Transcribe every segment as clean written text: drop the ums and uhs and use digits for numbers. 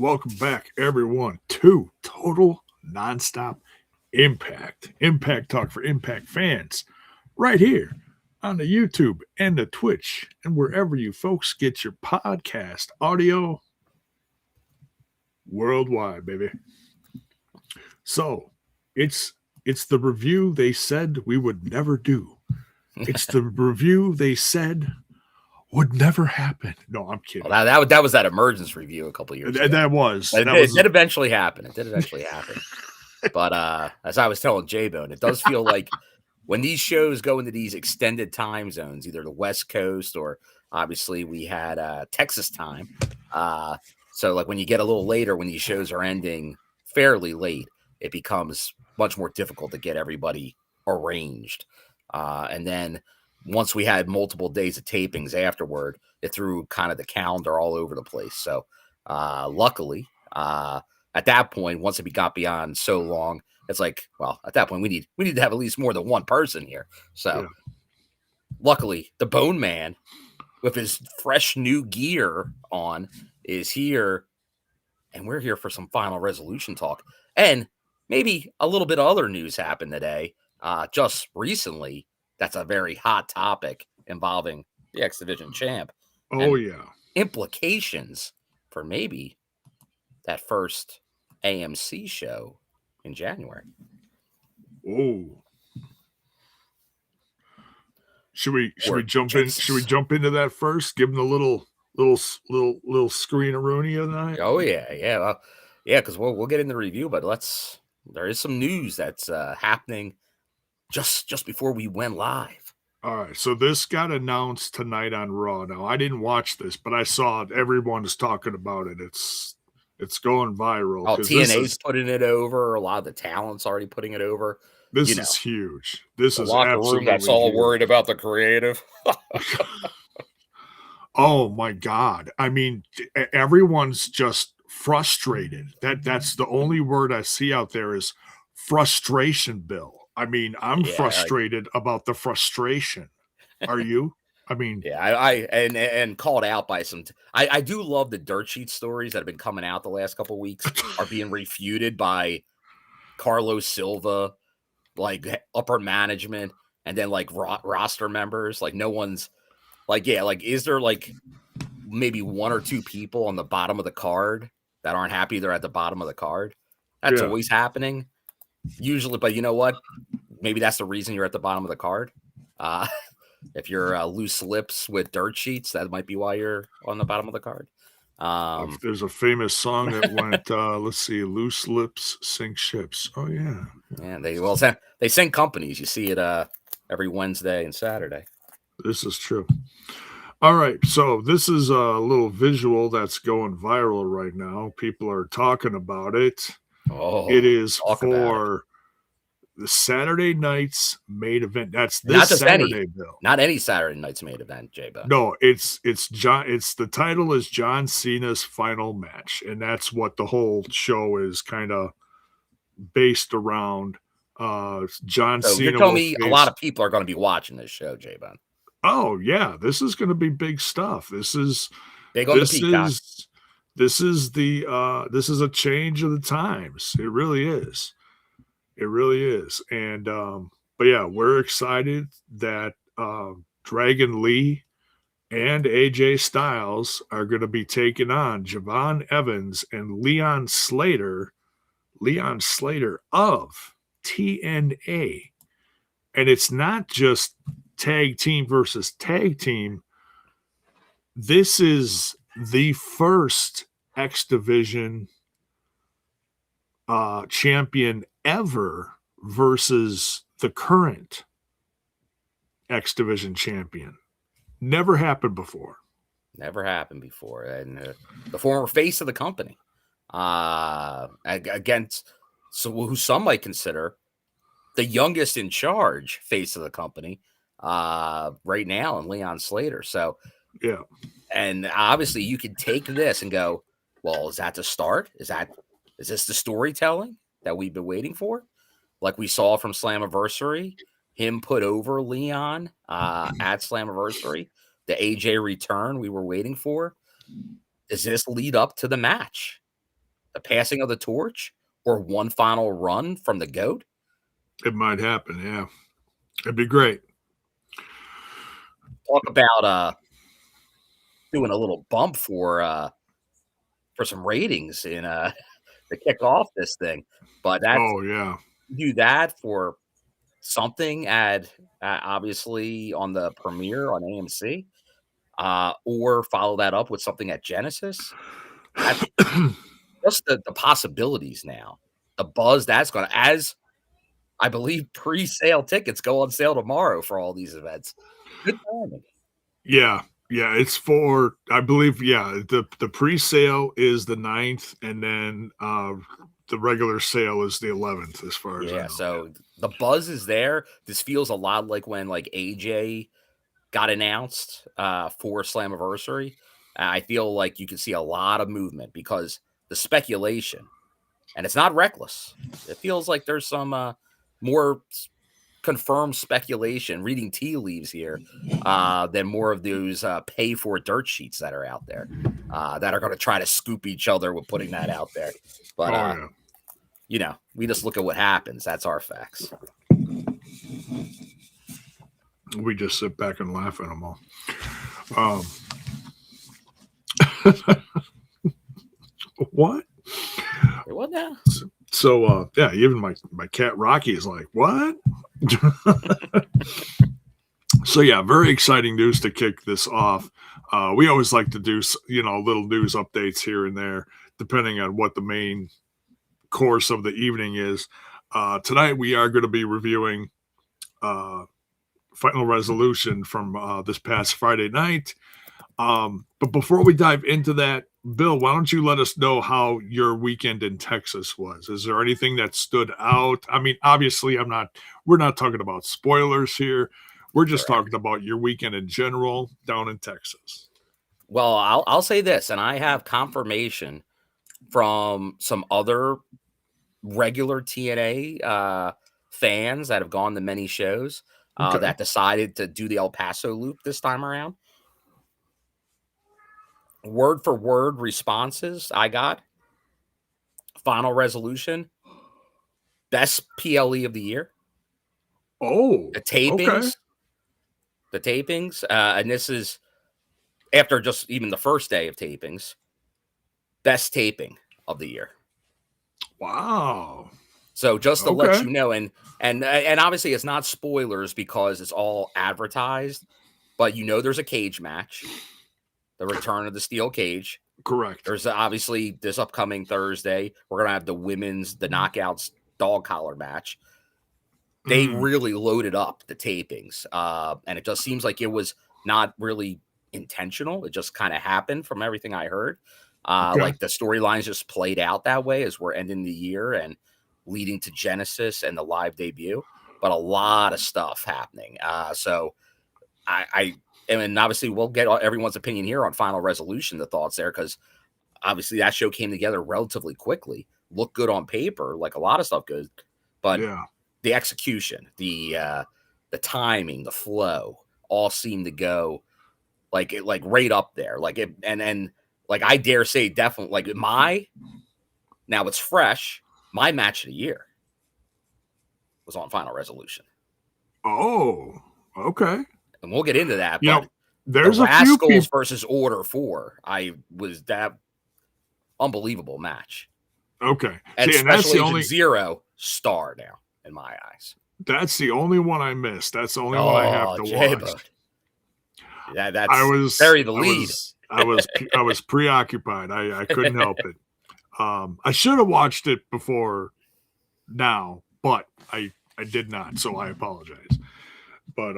welcome back, everyone, to Total Nonstop Impact. Impact Talk for Impact fans, right here on the YouTube and the Twitch, and wherever you folks get your podcast audio worldwide, baby. So it's the review they said we would never do. It's the review they said would never happen. No, I'm kidding. Well, that was that emergence review a couple years ago. That was. It did eventually happen. It did eventually happen. But as I was telling Jevon, it does feel like when these shows go into these extended time zones, either the West Coast or obviously we had Texas time. So like when you get a little later, when these shows are ending fairly late, it becomes much more difficult to get everybody arranged. And then once we had multiple days of tapings afterward, it threw kind of the calendar all over the place. So luckily, at that point, once it got beyond so long, it's like, well, at that point, we need to have at least more than one person here. So luckily, the Bone Man, with his fresh new gear on, is here. And we're here for some final resolution talk. And maybe a little bit of other news happened today. Just recently, that's a very hot topic involving the X Division champ. Oh, yeah. Implications for maybe that first AMC show in January. Oh. Should we jump in? Should we jump into that first? Give them the little screen-a-rooney of that? Oh, yeah. Well, yeah, because we'll get in the review, but there is some news that's happening just before we went live. All right, so this got announced tonight on Raw. Now, I didn't watch this, but I saw it. Everyone is talking about it. It's going viral. Oh, TNA's putting it over. A lot of the talent's already putting it over. This is huge. This is locker absolutely room that's all huge. worried about the creative. Oh my God! I mean, everyone's just frustrated. That's the only word I see out there is frustration, Bill. I mean, I'm frustrated about the frustration. Are you? I mean, yeah, I called out by some. I do love the dirt sheet stories that have been coming out the last couple of weeks are being refuted by Carlos Silva, like upper management, and then like roster members. Like no one's like, is there like maybe one or two people on the bottom of the card that aren't happy they're at the bottom of the card? That's always happening. Usually, but you know what? Maybe that's the reason you're at the bottom of the card. If you're loose lips with dirt sheets, that might be why you're on the bottom of the card. There's a famous song that went, let's see, loose lips sink ships. Oh, yeah. Yeah, they sink companies. You see it every Wednesday and Saturday. This is true. All right, so this is a little visual that's going viral right now. People are talking about it. Oh, it is for the Saturday night's main event. That's this not Saturday, Bill. Not any Saturday night's main event, J-Bo. No, it's the title is John Cena's final match, and that's what the whole show is kind of based around. John Cena. You're telling me a lot of people are going to be watching this show, J-Bo. Oh yeah, this is going to be big stuff. This is big on the Peacock. This is a change of the times. It really is. It really is. And but yeah, we're excited that Dragon Lee and AJ Styles are going to be taking on Jevon Evans and Leon Slater of TNA. And it's not just tag team versus tag team. This is the first X Division champion ever versus the current X Division champion. Never happened before. And the former face of the company against who some might consider the youngest in charge face of the company right now, in Leon Slater. So yeah, and obviously you could take this and go, well, is that the start? Is this the storytelling that we've been waiting for? Like we saw from Slammiversary, him put over Leon at Slammiversary, the AJ return we were waiting for. Does this lead up to the match? the passing of the torch or one final run from the GOAT? It might happen. Yeah, it'd be great. Talk about doing a little bump for some ratings in to kick off this thing. But that's Oh yeah. do that for something at obviously on the premiere on AMC, or follow that up with something at Genesis. That's just the possibilities now. The buzz that's gonna as I believe pre-sale tickets go on sale tomorrow for all these events. Good timing. Yeah, yeah, it's for I believe, yeah, the pre-sale is the 9th, and then, the regular sale is the 11th as far as I Yeah, know, so the buzz is there. This feels a lot like when like AJ got announced for Slammiversary. I feel like you can see a lot of movement because the speculation, and it's not reckless. It feels like there's some more confirmed speculation, reading tea leaves here, than more of those pay for dirt sheets that are out there that are going to try to scoop each other with putting that out there. But, Oh, yeah. you know, we just look at what happens. That's our facts. We just sit back and laugh at them all. What? What now? So, yeah, even my cat Rocky is like, "What?" So, yeah, very exciting news to kick this off. We always like to do, little news updates here and there, depending on what the main course of the evening is. Tonight, we are going to be reviewing Final Resolution from this past Friday night. But before we dive into that, Bill, why don't you let us know how your weekend in Texas was? Is there anything that stood out? I mean, obviously, we're not talking about spoilers here. We're just talking about your weekend in general down in Texas. Well, I'll say this, and I have confirmation from some other regular TNA fans that have gone to many shows that decided to do the El Paso loop this time around. Word for word responses I got. Final Resolution, best PLE of the year. Oh, The tapings, and this is after just even the first day of tapings. Best taping of the year. Wow. So just to let you know, and obviously it's not spoilers because it's all advertised, but you know there's a cage match, the return of the steel cage. Correct. There's obviously this upcoming Thursday, we're gonna have the knockouts dog collar match. They really loaded up the tapings, and it just seems like it was not really intentional. It just kind of happened from everything I heard. Like the storylines just played out that way as we're ending the year and leading to Genesis and the live debut, but a lot of stuff happening. So I and obviously we'll get everyone's opinion here on Final Resolution, the thoughts there, because obviously that show came together relatively quickly, looked good on paper, like a lot of stuff good, but the execution, the timing, the flow, all seemed to go like right up there, like it, and like I dare say, definitely like now it's fresh. My match of the year was on Final Resolution. Oh, okay. And we'll get into that. You but know, there's the a few people Rascals versus Order 4, that unbelievable match. Okay. And See, and that's Special the Agent only Zero star now in my eyes. That's the only one I missed. That's the only one I have to watch. Yeah, that's bury the lead. I was preoccupied. I couldn't help it. I should have watched it before now, but I did not, so I apologize. But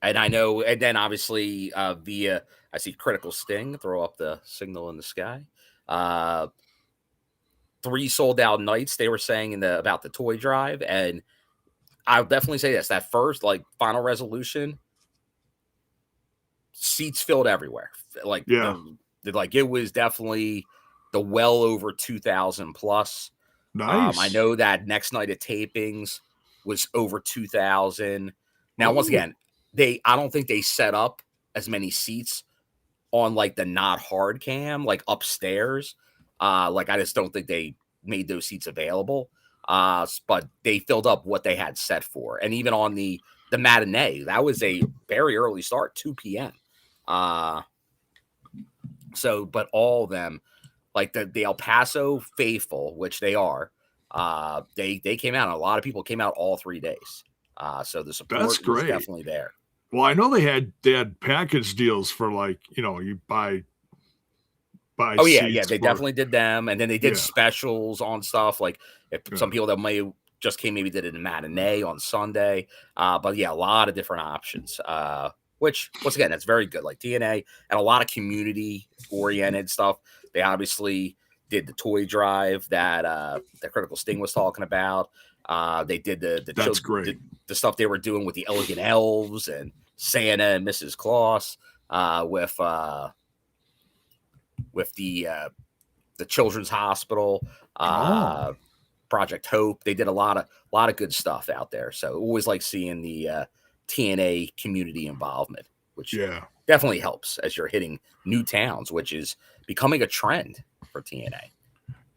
and I know, and then obviously via I see Critical Sting throw up the signal in the sky. 3 sold out nights, they were saying about the toy drive, and I'll definitely say this: that first Final Resolution, seats filled everywhere. Like it was definitely the well over 2,000 plus. Nice. I know that next night of tapings was over 2,000. Now, once again, I don't think they set up as many seats on like the not hard cam, like upstairs. Like I just don't think they made those seats available. But they filled up what they had set for. And even on the matinee, that was a very early start, 2 p.m. So, but all of them, like the El Paso faithful, which they are, they came out. And a lot of people came out all 3 days. So the support was definitely there. Well, I know they had package deals for like, you buy. Oh yeah, they definitely did them, and then they did specials on stuff. Like if some people that may just came, maybe did it in matinee on Sunday. But yeah, a lot of different options. Which once again, that's very good. Like TNA and a lot of community oriented stuff. They obviously did the toy drive that Critical Sting was talking about. They did that's great. The stuff they were doing with the Elegant Elves and Santa and Mrs. Claus with the Children's Hospital, Project Hope. They did a lot of good stuff out there. So always like seeing the TNA community involvement, which definitely helps as you're hitting new towns, which is becoming a trend for TNA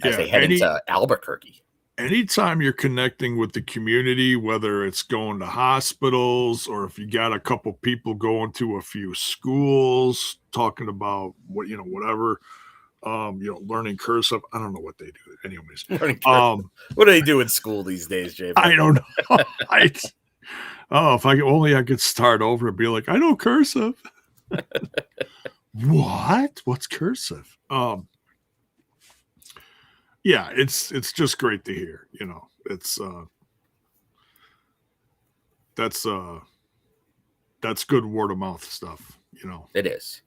as they head into Albuquerque. Anytime you're connecting with the community, whether it's going to hospitals or if you got a couple people going to a few schools, talking about whatever, learning cursive. I don't know what they do. Anyways, what do they do in school these days, Jay? I don't know. If I could start over and be like, I know cursive. What? What's cursive? Yeah, it's just great to hear. It's that's good word of mouth stuff. It is.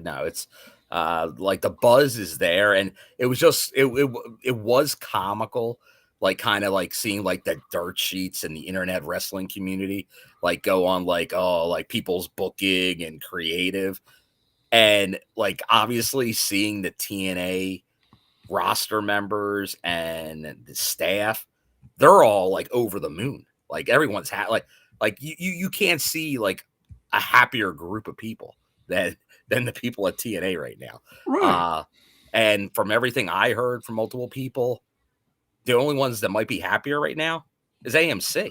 No, it's like the buzz is there, and it was just it was comical. Like kind of like seeing like the dirt sheets in the internet wrestling community, like go on like, like people's booking and creative, and like obviously seeing the TNA roster members and the staff, they're all like over the moon. Like everyone's like you can't see like a happier group of people than the people at TNA right now. Right. And from everything I heard from multiple people, the only ones that might be happier right now is AMC.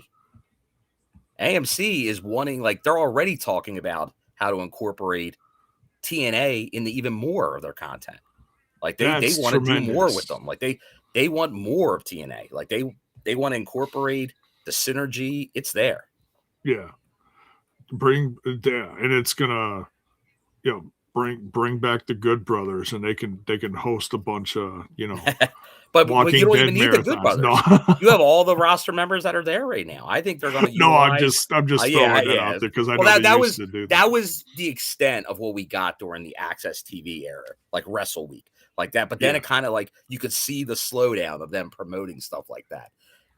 AMC is wanting, like, they're already talking about how to incorporate TNA into even more of their content. Like they want to do more with them. Like they want more of TNA. Like they want to incorporate the synergy. It's there. Yeah. And it's gonna, bring back the Good Brothers, and they can host a bunch of, but you don't even need the Good Brothers. No. You have all the roster members that are there right now. I think they're going to. No, I'm just throwing that out there because I know that was the extent of what we got during the Access TV era, like Wrestle Week, like that. But then it kind of like you could see the slowdown of them promoting stuff like that.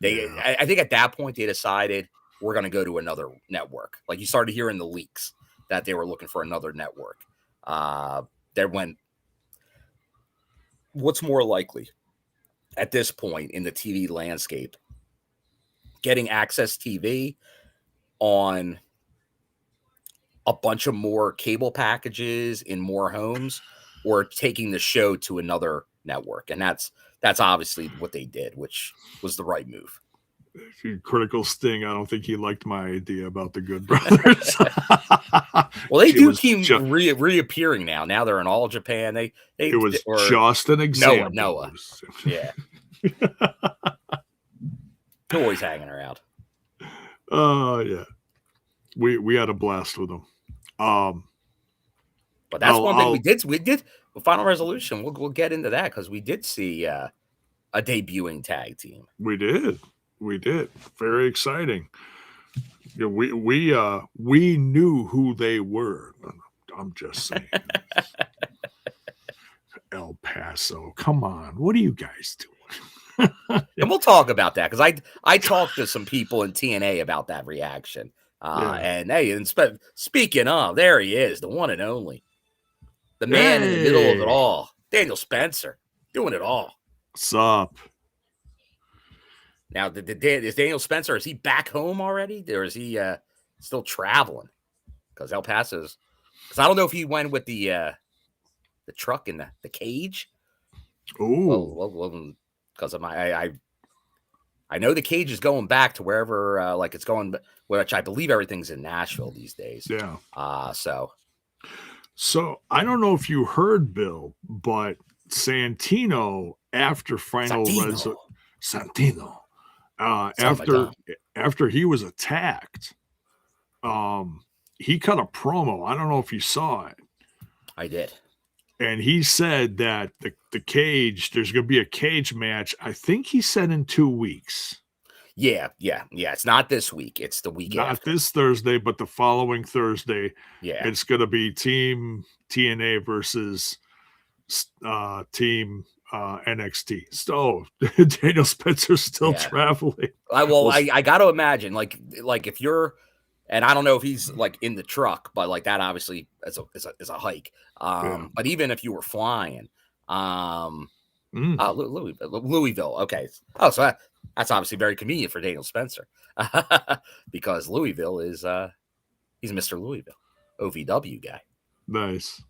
I think at that point they decided we're going to go to another network. Like you started hearing the leaks that they were looking for another network. What's more likely at this point in the TV landscape, getting Access TV on a bunch of more cable packages in more homes, or taking the show to another network? And that's obviously what they did, which was the right move. Critical Sting, I don't think he liked my idea about the Good Brothers. Well, they do keep reappearing now. Now they're in All Japan. It was just an example. Noah. Yeah. They're always hanging around. Yeah. We had a blast with them. But that's one thing we did. Final Resolution. We'll get into that because we did see a debuting tag team. We did. Very exciting. Yeah, we knew who they were. I'm just saying. El Paso, come on, what are you guys doing? And we'll talk about that because I talked to some people in TNA about that reaction. And hey, speaking of, there he is, the one and only, the man in the middle of it all, Daniel Spencer, doing it all. What's up? Now, is Daniel Spencer, is he back home already? Or is he still traveling? Because El Paso's Because I don't know if he went with the truck and the cage. Oh, Because I know the cage is going back to wherever like it's going, which I believe everything's in Nashville these days. yeah. So I don't know if you heard, Bill, but Santino after Santino after he was attacked, he cut a promo. I don't know if you saw it. I did. And he said that the cage, there's going to be a cage match. I think he said in 2 weeks. Yeah. It's not this week. It's the week Not after. this Thursday, but the following Thursday. Yeah. It's going to be Team TNA versus Team NXT. So Daniel Spencer's still traveling. I got to imagine, like if you're, and I don't know if he's like in the truck, but like that obviously is a hike. But even if you were flying, Louisville. Okay. Oh, so that's obviously very convenient for Daniel Spencer because Louisville is he's Mr. Louisville, OVW guy. Nice.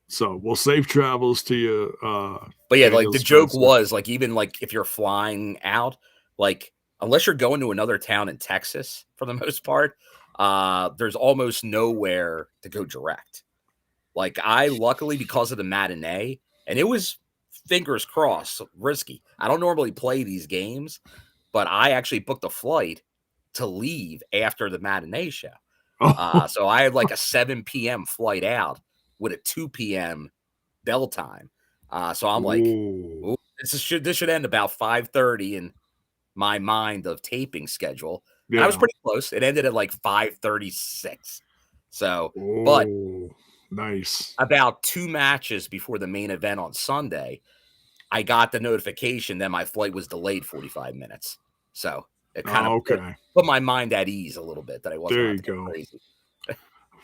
So, well, safe travels to you. But yeah, like the joke was like, even like if you're flying out, like unless you're going to another town in Texas for the most part, there's almost nowhere to go direct. Like I luckily, because of the matinee, and it was fingers crossed, risky. I don't normally play these games, but I actually booked a flight to leave after the matinee show. So I had like a 7 p.m. flight out with a 2 p.m. bell time. So I'm like, ooh, this should end about 5:30 in my mind of taping schedule. Yeah. I was pretty close. It ended at like 5:36. So, but nice. About 2 matches before the main event on Sunday, I got the notification that my flight was delayed 45 minutes. So it kind of put my mind at ease a little bit that I wasn't crazy.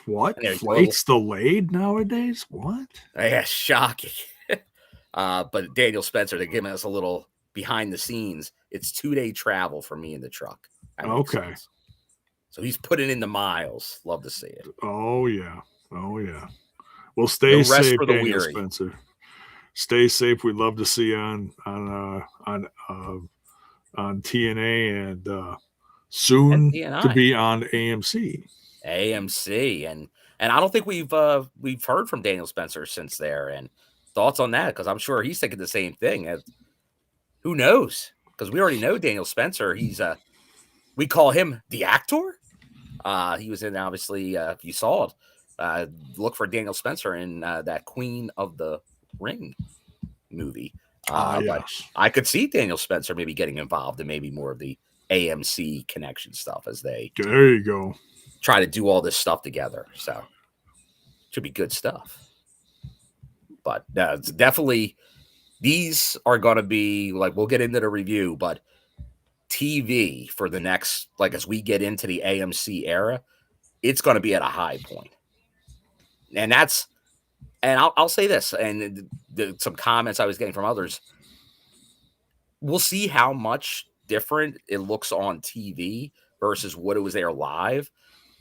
What? Flights delayed nowadays? What? Yeah, shocking. But Daniel Spencer, they're giving us a little behind the scenes. It's 2-day travel for me in the truck. Okay. So he's putting in the miles. Love to see it. Oh, yeah. Well, stay safe, for the Daniel Spencer. Stay safe. We'd love to see you on TNA and soon to be on AMC. And I don't think we've heard from Daniel Spencer since there. And thoughts on that? Because I'm sure he's thinking the same thing. Who knows? Because we already know Daniel Spencer. He's we call him the actor. He was in, obviously, if you saw it, look for Daniel Spencer in that Queen of the Ring movie. But I could see Daniel Spencer maybe getting involved in maybe more of the AMC connection stuff as they there you go try to do all this stuff together. So should be good stuff. But it's definitely, these are going to be like, we'll get into the review, but TV for the next, like as we get into the AMC era, it's going to be at a high point. And I'll say this, and some comments I was getting from others, we'll see how much different it looks on TV versus what it was there live.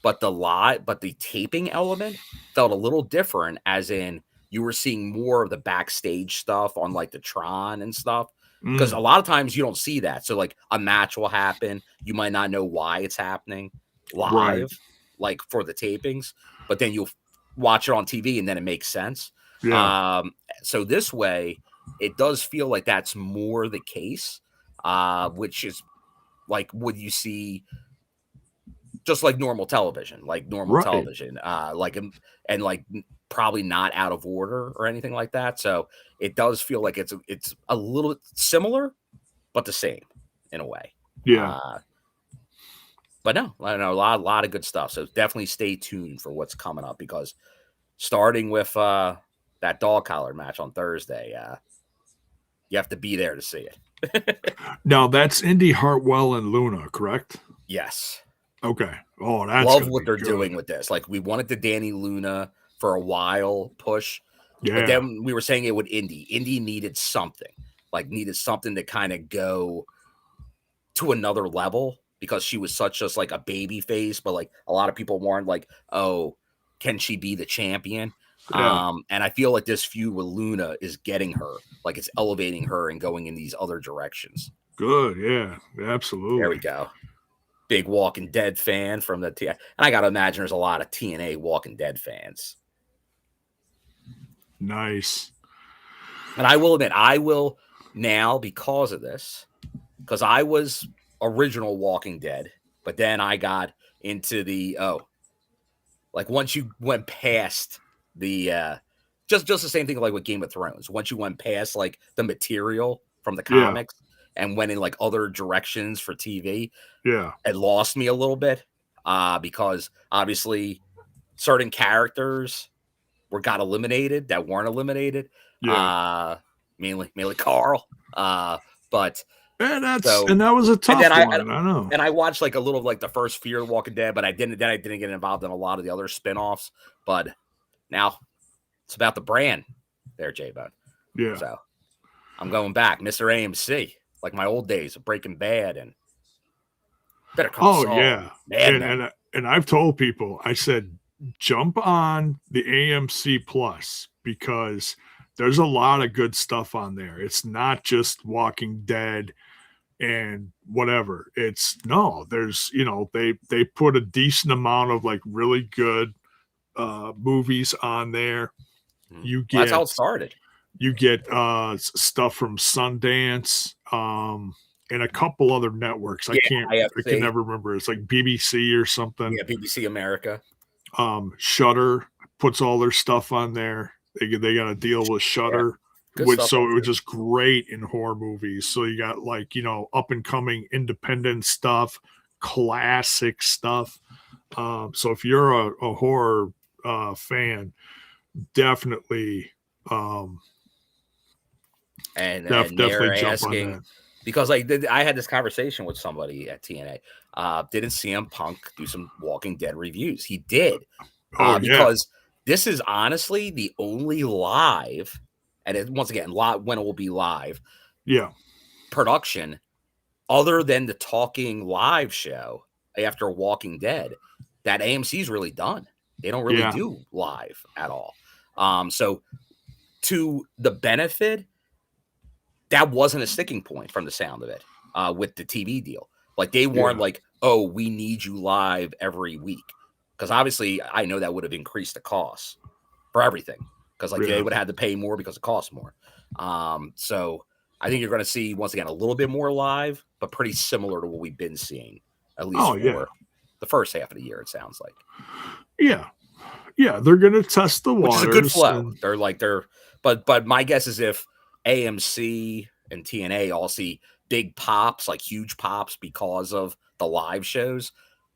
But the taping element felt a little different, as in you were seeing more of the backstage stuff on like the Tron and stuff. Because a lot of times you don't see that. So like a match will happen. You might not know why it's happening live, like for the tapings, but then you'll watch it on TV and then it makes sense. Yeah. So this way, it does feel like that's more the case, which is like what you see just like normal television, and like probably not out of order or anything like that. So it does feel like it's a little similar, but the same in a way. Yeah. But no, I don't know, a lot of good stuff. So definitely stay tuned for what's coming up, because starting with that dog collar match on Thursday, you have to be there to see it. Now that's Indy Hartwell and Luna, correct? Yes. Okay. Oh, that's love what they're doing with this. Like, we wanted the Danny Luna for a while push, but then we were saying it with Indy. Indy needed something to kind of go to another level, because she was such just like a baby face, but like a lot of people weren't like, oh, can she be the champion? Yeah. And I feel like this feud with Luna is getting her, like it's elevating her and going in these other directions. Good. Yeah. Absolutely. There we go. Big Walking Dead fan from the and I gotta imagine there's a lot of TNA Walking Dead fans. Nice. And I will admit, I will now because of this, because I was original Walking Dead, but then I got into the like once you went past the just the same thing like with Game of Thrones. Once you went past like the material from the comics and went in like other directions for TV, it lost me a little bit because obviously certain characters got eliminated that weren't eliminated. Mainly Carl. But and that was a tough one. I know. And I watched like a little of like the first Fear of Walking Dead, but I didn't get involved in a lot of the other spinoffs. But now it's about the brand there, Jevon. Yeah. So I'm going back, Mr. AMC, like my old days of Breaking Bad and Better Call Saul. Yeah. And I've told people, I said, jump on the AMC Plus because there's a lot of good stuff on there. It's not just Walking Dead and whatever. There's, they put a decent amount of like really good movies on there. You get that's how it started. You get stuff from Sundance and a couple other networks. I can never remember. It's like BBC or something. Yeah, BBC America. Shudder puts all their stuff on there. They got to deal with Shudder. It was just great in horror movies. So you got like, up and coming independent stuff, classic stuff. So if you're a horror fan, definitely definitely jump on that. Because I had this conversation with somebody at TNA. Didn't CM Punk do some Walking Dead reviews? He did. Because this is honestly the only live, and once again, when it will be live, production other than the Talking Live show after Walking Dead that AMC's really done. They don't really do live at all. So to the benefit, that wasn't a sticking point from the sound of it with the TV deal. Like they weren't like, oh, we need you live every week. Because obviously I know that would have increased the cost for everything. Because they would have had to pay more because it costs more. So I think you're going to see, once again, a little bit more live, but pretty similar to what we've been seeing, at least for the first half of the year, it sounds like. Yeah. Yeah, they're going to test the waters. Which is a good flow. But my guess is if AMC and TNA all see big pops, like huge pops because of the live shows,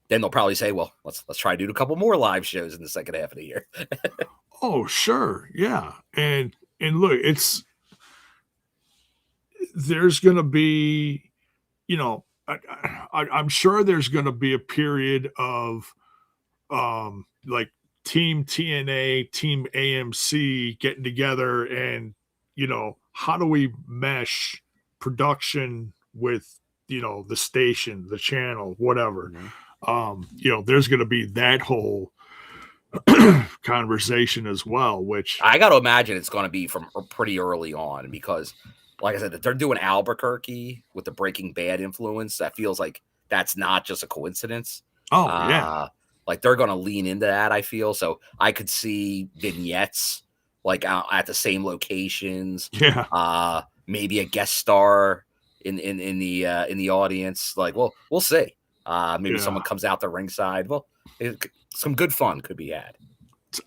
then they'll probably say, well, let's try to do a couple more live shows in the second half of the year. Oh, sure. Yeah. And look, there's going to be, I'm sure there's going to be a period of like Team TNA, Team AMC getting together and, how do we mesh production with, the station, the channel, whatever. Mm-hmm. There's going to be that whole conversation as well, which I got to imagine it's going to be from pretty early on because, like I said, they're doing Albuquerque with the Breaking Bad influence. That feels like that's not just a coincidence. Oh, yeah. Like they're going to lean into that, I feel. So I could see vignettes like at the same locations. Yeah. Maybe a guest star in the audience. Like, well, we'll see. Maybe someone comes out the ringside. Well, some good fun could be had.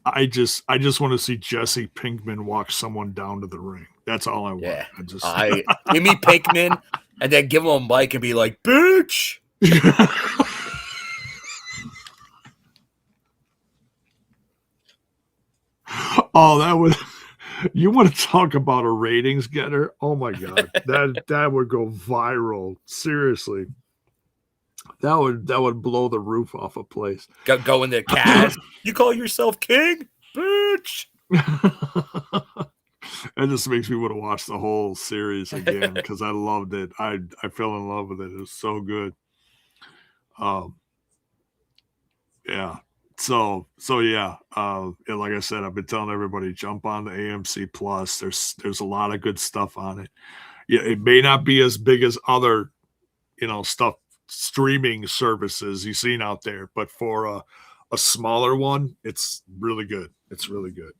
I just want to see Jesse Pinkman walk someone down to the ring. That's all I want. Yeah. Give me Pinkman and then give him a mic and be like, bitch. Oh, that would. You want to talk about a ratings getter? Oh my god, that would go viral. Seriously, that would blow the roof off a place. Go in the cast. You call yourself king, bitch. That just makes me want to watch the whole series again because I loved it. I fell in love with it. It was so good. Um, yeah. So yeah. And like I said, I've been telling everybody jump on the AMC Plus. There's a lot of good stuff on it. Yeah, it may not be as big as other stuff streaming services you've seen out there, but for a smaller one, it's really good. It's really good.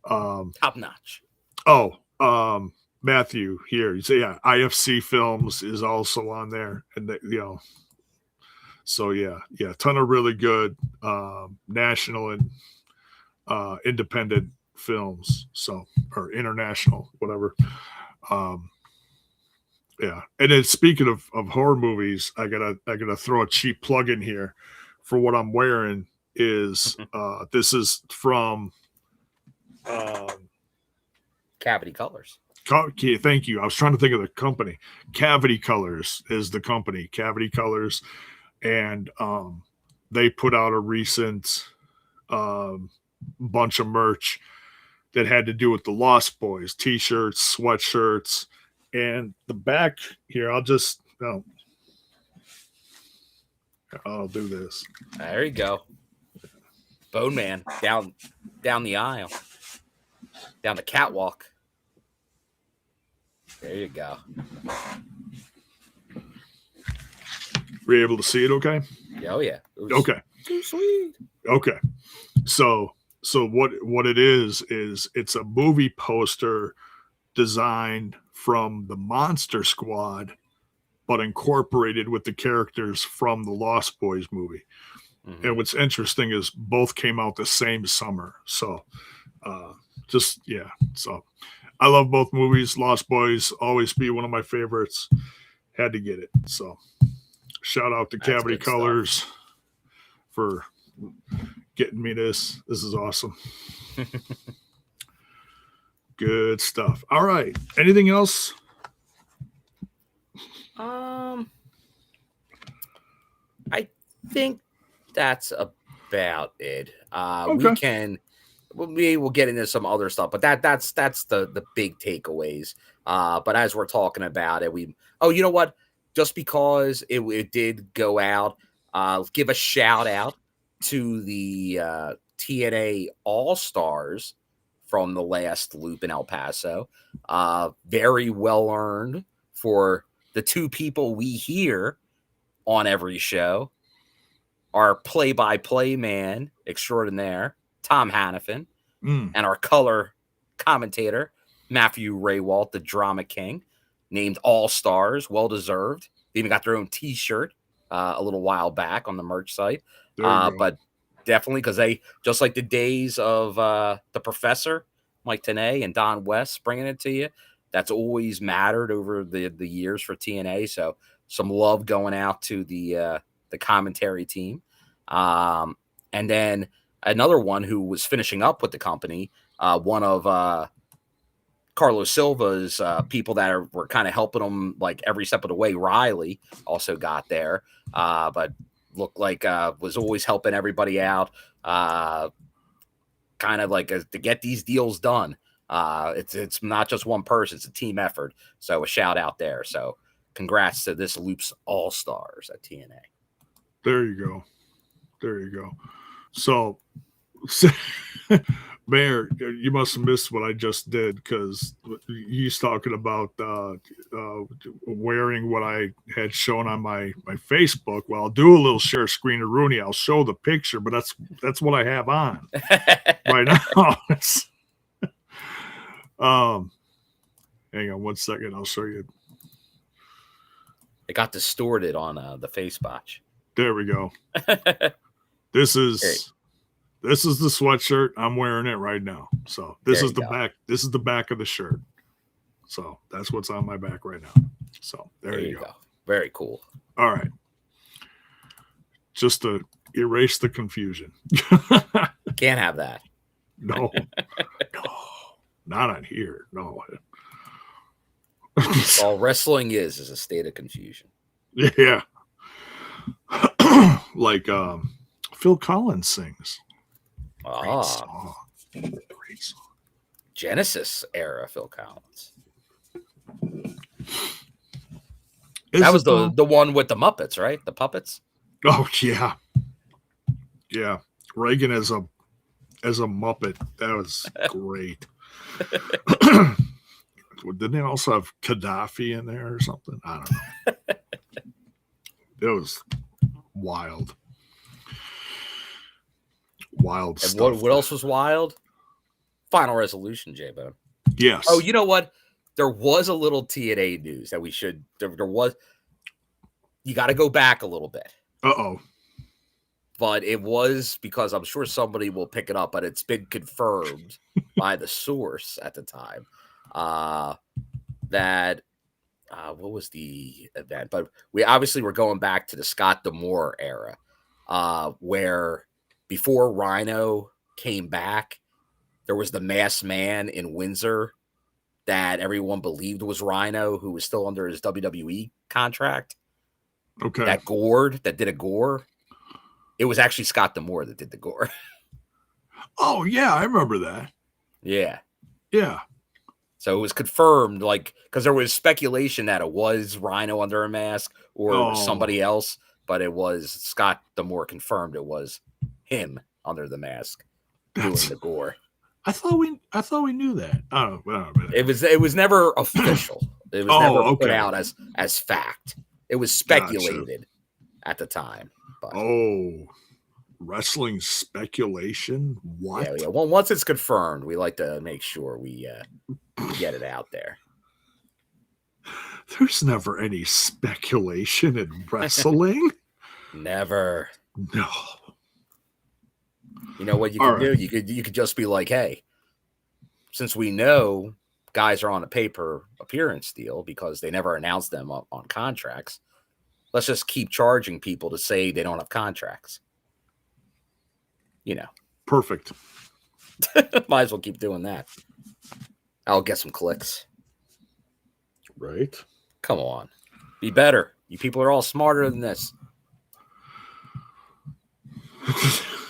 Top notch. Oh, Matthew here. You say yeah, IFC Films is also on there, and so yeah, ton of really good national and independent films. So or international, whatever. Um, yeah, and then speaking of horror movies, I gotta throw a cheap plug in here for what I'm wearing. Is this is from Cavity Colors. Thank you. I was trying to think of the company. Cavity Colors is the company. Cavity Colors, and they put out a recent bunch of merch that had to do with the Lost Boys, t-shirts, sweatshirts, and the back here. I'll do this. There you go. Bone Man down the aisle, down the catwalk. There you go. Were you able to see it okay? Oh, yeah. Okay. So sweet. Okay. So what it is it's a movie poster designed from the Monster Squad, but incorporated with the characters from the Lost Boys movie. Mm-hmm. And what's interesting is both came out the same summer. So so I love both movies. Lost Boys always be one of my favorites. Had to get it. So shout out to Cavity Colors for getting me this. This is awesome. Good stuff. All right. Anything else? I think that's about it. Okay. We'll get into some other stuff, but that's the big takeaways. But as we're talking about it, you know what? Just because it did go out, give a shout out to the TNA All-Stars from the last loop in El Paso. Very well earned for the two people we hear on every show. Our play-by-play man extraordinaire, Tom Hannafin, and our color commentator, Matthew Raywalt, the Drama King, named All-Stars, well-deserved. They even got their own T-shirt a little while back on the merch site. But definitely, because they, just like the days of the Professor, Mike Tenay, and Don West bringing it to you, that's always mattered over the years for TNA. So some love going out to the commentary team. And then another one who was finishing up with the company, one of Carlos Silva's people that were kind of helping him like every step of the way. Riley also got there, but looked like was always helping everybody out, kind of like to get these deals done. It's not just one person, it's a team effort. So a shout out there. So congrats to this Loop's All-Stars at TNA. There you go. So Mayor, you must have missed what I just did, because he's talking about wearing what I had shown on my Facebook. Well, I'll do a little share screen of Rooney. I'll show the picture, but that's what I have on right now. Hang on 1 second. I'll show you. It got distorted on the face botch. There we go. This is the sweatshirt. I'm wearing it right now. So this is the back. This is the back of the shirt. So that's what's on my back right now. So there you go. Very cool. All right. Just to erase the confusion. Can't have that. No, not on here. No. All wrestling is a state of confusion. Yeah. Like Phil Collins sings. Great song. Genesis era Phil Collins. That was the one with the Muppets, right? The puppets. Oh yeah, yeah. Reagan as a Muppet, that was great. Didn't they also have Gaddafi in there or something? I don't know. It was wild, wild And stuff. what else was wild? Final Resolution, J-Bone. Yes. Oh, you know what? There was a little TNA news that we should. There was. You got to go back a little bit. Uh-oh. But it was because I'm sure somebody will pick it up, but it's been confirmed by the source at the time that what was the event? But we obviously were going back to the Scott D'Amore era, where before Rhino came back, there was the masked man in Windsor that everyone believed was Rhino, who was still under his WWE contract. Okay. That did a gore. It was actually Scott D'Amore that did the gore. Oh, yeah, I remember that. Yeah. Yeah. So it was confirmed, because there was speculation that it was Rhino under a mask or it was somebody else, but it was Scott D'Amore confirmed it was him under the mask doing the gore. I thought we knew that. Oh, it was never official. It was never put out as fact. It was speculated at the time. But. Oh, wrestling speculation? What? Yeah. Well, once it's confirmed, we like to make sure we get it out there. There's never any speculation in wrestling. Never. No. You know what you could do? You could just be like, hey, since we know guys are on a paper appearance deal because they never announced them on contracts, let's just keep charging people to say they don't have contracts. Perfect. Might as well keep doing that. I'll get some clicks. Right. Come on. Be better. You people are all smarter than this.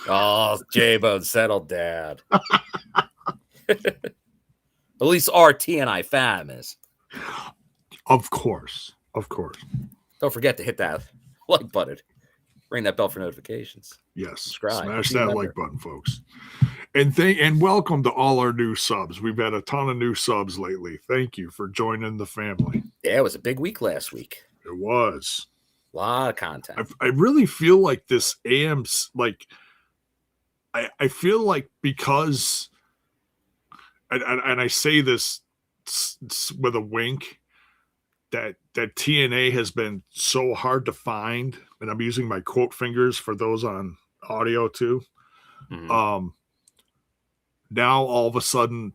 Oh, J-Bone, settle down. At least our TNI fam is. Of course. Don't forget to hit that like button. Ring that bell for notifications. Yes. Subscribe. Smash that like button, folks. And welcome to all our new subs. We've had a ton of new subs lately. Thank you for joining the family. Yeah, it was a big week last week. It was. A lot of content. I really feel like this AM's I feel like because and I say this with a wink that TNA has been so hard to find, and I'm using my quote fingers for those on audio too. Mm-hmm. Now all of a sudden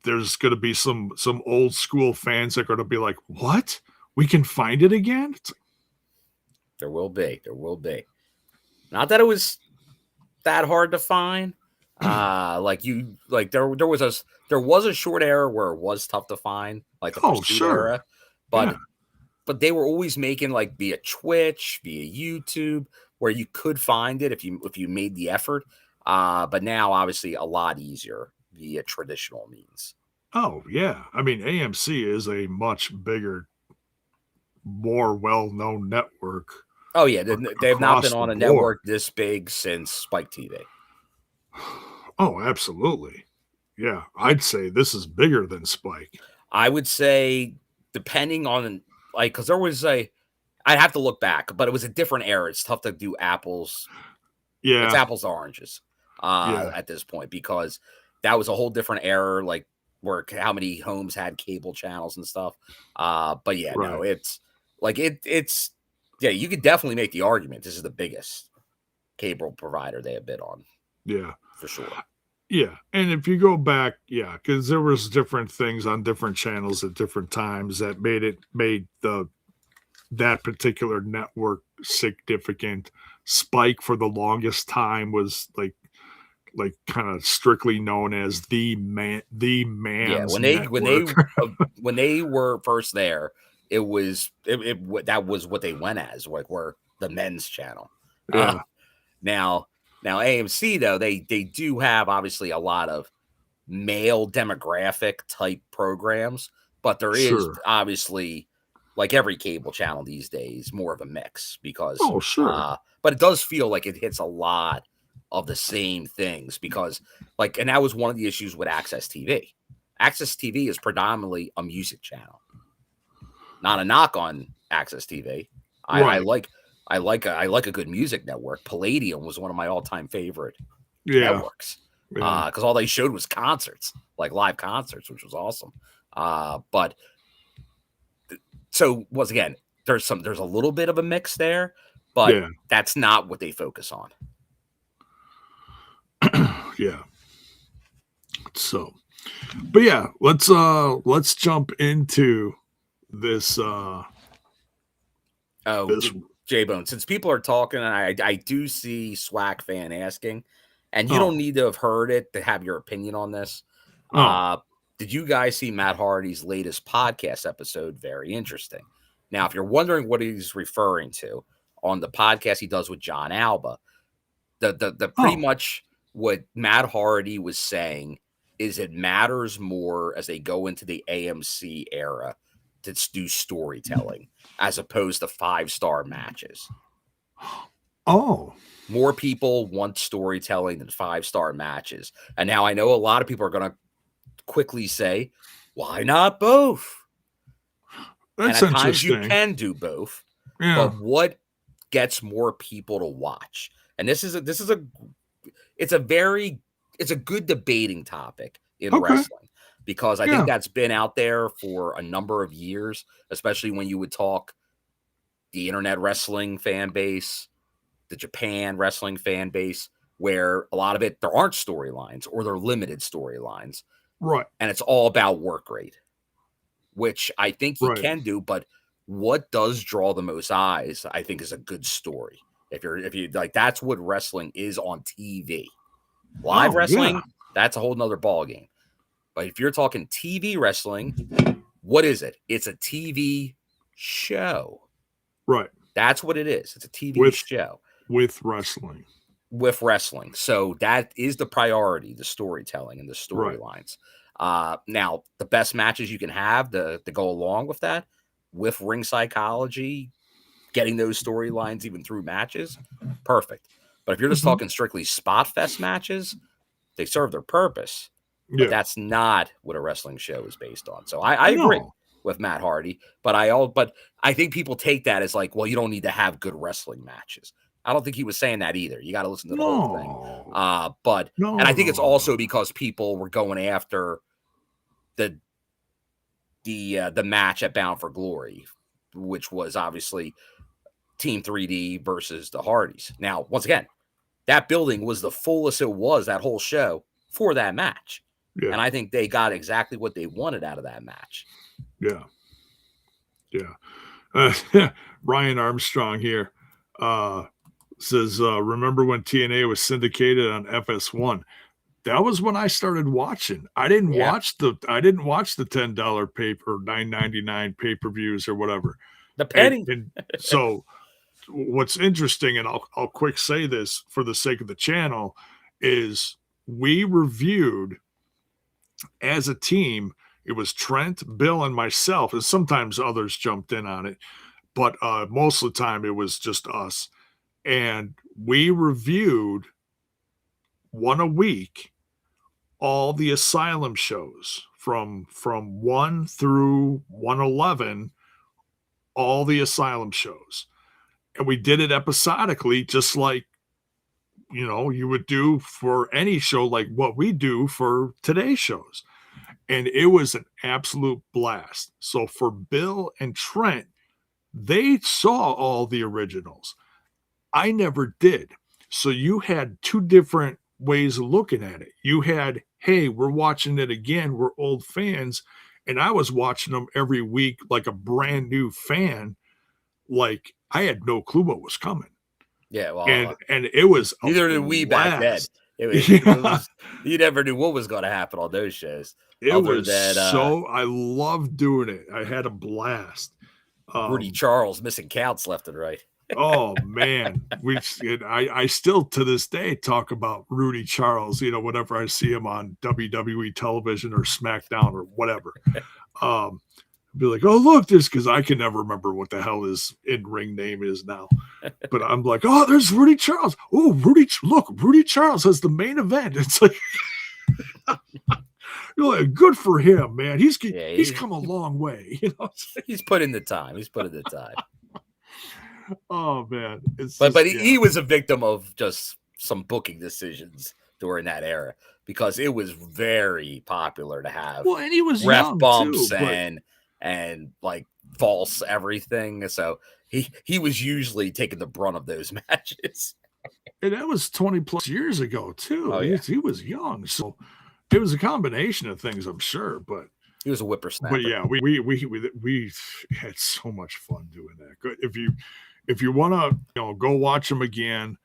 there's going to be some old school fans that are going to be like, what? We can find it again? There will be. Not that it was that hard to find. There was a short era where it was tough to find, like the Pursuit era. But they were always making via Twitch, via YouTube, where you could find it if you made the effort. But now obviously a lot easier via traditional means. Oh yeah. I mean, AMC is a much bigger, more well-known network. Oh yeah. They've not been on a network this big since Spike TV. Oh, absolutely. Yeah. I'd say this is bigger than Spike. I would say, depending on because there was I'd have to look back, but it was a different era. It's tough to do apples. Yeah. It's apples to oranges at this point, because that was a whole different era, where how many homes had cable channels and stuff. But yeah, right. No, it's you could definitely make the argument this is the biggest cable provider they have been on. Yeah. For sure. Yeah, and if you go back, because there was different things on different channels at different times that made that particular network significant. Spike for the longest time was like kind of strictly known as the man's network. when they were first there, it was that was what they went as, were the men's channel. Yeah. Now AMC, though, they do have obviously a lot of male demographic type programs, but there is obviously like every cable channel these days, more of a mix because, Oh, sure. but it does feel like it hits a lot of the same things because, like, and that was one of the issues with Access TV. Access TV is predominantly a music channel. Not a knock on Access TV. I Right. like a good music network. Palladium was one of my all-time favorite Yeah. networks Yeah. because all they showed was concerts, like live concerts, which was awesome. But so once again, there's a little bit of a mix there, but Yeah. that's not what they focus on. Yeah. So, but yeah, let's jump into this this J-Bone, since people are talking, I do see Swag fan asking, and you oh don't need to have heard it to have your opinion on this. oh Did you guys see Matt Hardy's latest podcast episode? Very interesting. Now, if you're wondering what he's referring to on the podcast he does with John Alba, the pretty much what Matt Hardy was saying is it matters more as they go into the AMC era to do storytelling as opposed to 5-star matches. oh More people want storytelling than 5-star matches. And now I know a lot of people are going to quickly say, why not both? that's and at times interesting. you can do both. Yeah. But what gets more people to watch? And it's a good debating topic in wrestling because I think that's been out there for a number of years, especially when you would talk the internet wrestling fan base, the Japan wrestling fan base, where a lot of it, there aren't storylines or they're limited storylines. Right. And it's all about work rate, which I think you can do. But what does draw the most eyes, I think, is a good story. If you like, that's what wrestling is on TV. Live wrestling, that's a whole nother ballgame. But if you're talking TV wrestling, what is it? It's a TV show. Right. That's what it is. It's a TV show. With wrestling. So that is the priority, the storytelling and the storylines. Now, the best matches you can have to go along with that, with ring psychology, getting those storylines even through matches, perfect. But if you're just talking strictly spot fest matches, they serve their purpose. But that's not what a wrestling show is based on. So I agree with Matt Hardy, but I think people take that as like, well, you don't need to have good wrestling matches. I don't think he was saying that either. You got to listen to the whole thing. And I think it's also because people were going after the match at Bound for Glory, which was obviously Team 3D versus the Hardys. Now, once again, that building was the fullest it was, that whole show, for that match. And I think they got exactly what they wanted out of that match. Ryan Armstrong here says, remember when TNA was syndicated on FS1? That was when I started watching. I didn't watch the $10 paper, $9.99 pay-per-views or whatever. The penny. And so what's interesting, and I'll quick say this for the sake of the channel, is we reviewed as a team. It was Trent, Bill, and myself, and sometimes others jumped in on it, but most of the time it was just us. And we reviewed one a week, all the Asylum shows from 1 through 111, all the Asylum shows. And we did it episodically, just like, you would do for any show, like what we do for today's shows. And it was an absolute blast. So for Bill and Trent, they saw all the originals. I never did. So you had two different ways of looking at it. You had, hey, we're watching it again. We're old fans. And I was watching them every week like a brand new fan. Like I had no clue what was coming. Yeah, well, and it was neither did we back then. It was, you never knew what was going to happen on those shows. I loved doing it. I had a blast. Rudy Charles missing counts left and right. Oh man, I still to this day talk about Rudy Charles. Whenever I see him on WWE television or SmackDown or whatever. be like, oh, look, this, because I can never remember what the hell his in-ring name is now. But I'm like, oh, there's Rudy Charles. Oh, look, Rudy Charles has the main event. It's like, you're like, good for him, man. He's come a long way. You know, he's put in the time. He's put in the time. Oh man, but he was a victim of just some booking decisions during that era, because it was very popular to have and he was ref young bumps too, and like false everything. So he was usually taking the brunt of those matches. And that was 20 plus years ago too. Oh, yeah. He was young, so it was a combination of things, I'm sure. But he was a whippersnapper. But yeah, we had so much fun doing that. Good. If you want to go watch them again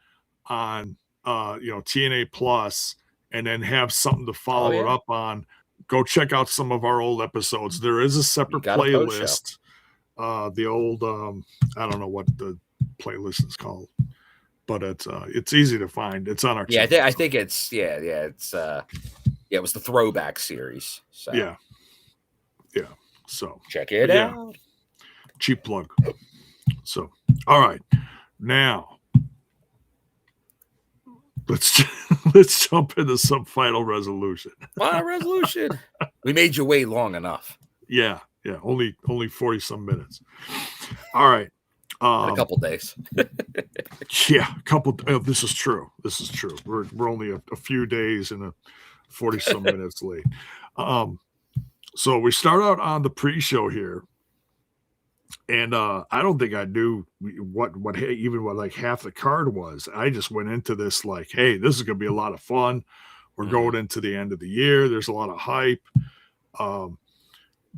on TNA Plus, and then have something to follow it up on, go check out some of our old episodes. There is a separate playlist. The old I don't know what the playlist is called, but it's easy to find. It's on our channel. I think it's it was the throwback series. So. Yeah. So check it out. Cheap plug. So all right, now let's jump into some final resolution. Final resolution. We made you wait long enough. Yeah. Only 40 some minutes. All right. In a couple days. Yeah, a couple. This is true. We're only a few days and 40 some minutes late. So we start out on the pre-show here, and I don't think I knew what like half the card was. I just went into this like, hey, this is gonna be a lot of fun. We're going into the end of the year. There's a lot of hype.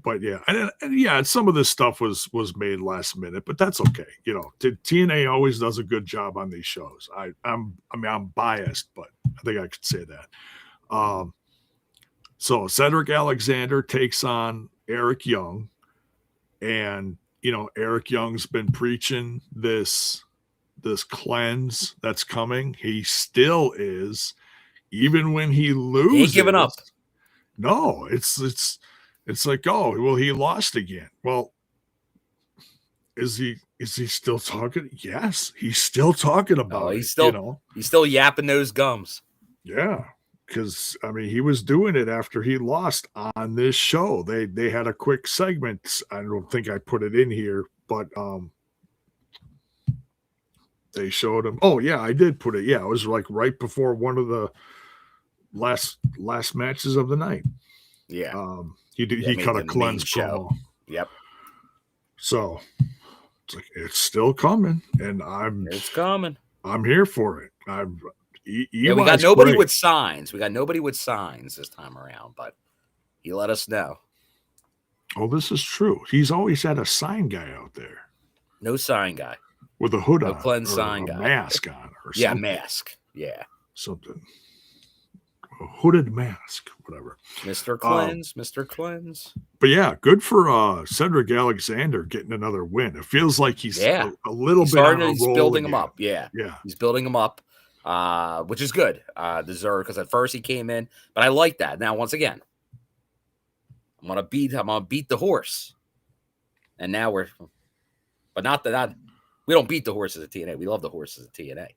But yeah, and some of this stuff was made last minute, but that's okay. TNA always does a good job on these shows. I'm biased, but I think I could say that. So Cedric Alexander takes on Eric Young, and Eric Young's been preaching this cleanse that's coming. He still is, even when he loses. He ain't giving up. No, it's like, oh, well, he lost again. Well, is he still talking? Yes, he's still talking about he's still yapping those gums. Yeah, because he was doing it after he lost on this show. They had a quick segment. I don't think I put it in here, but they showed him. Oh yeah, I did put it. Yeah, it was like right before one of the last matches of the night. Yeah. He cut a cleanse promo. Yep. So it's like, it's still coming, and it's coming. I'm here for it. We got nobody with signs. We got nobody with signs this time around, but he let us know. Oh, this is true. He's always had a sign guy out there. No sign guy. With a hood on. No cleanse sign guy. Mask on or something. Yeah, mask. Yeah. Something. A hooded mask, whatever. Mr. Cleanse. But yeah, good for Cedric Alexander getting another win. It feels like he's a little bit on a roll. He's building him up. Yeah. Yeah. He's building him up, which is good. Deserved, because at first he came in, but I like that. Now, once again, I'm gonna beat the horse. And now we don't beat the horses at TNA. We love the horses at TNA.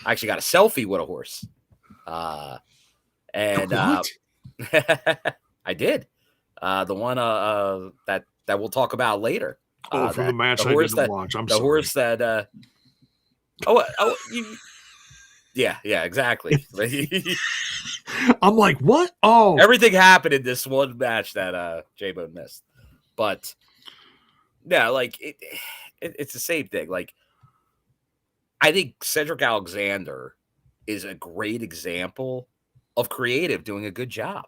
I actually got a selfie with a horse. And I did. The one that we'll talk about later. For the match I didn't watch. I'm sorry. The horse that yeah, exactly. I'm like, what? Oh, everything happened in this one match that Jevon missed. But yeah, like it's the same thing. Like, I think Cedric Alexander is a great example of creative doing a good job,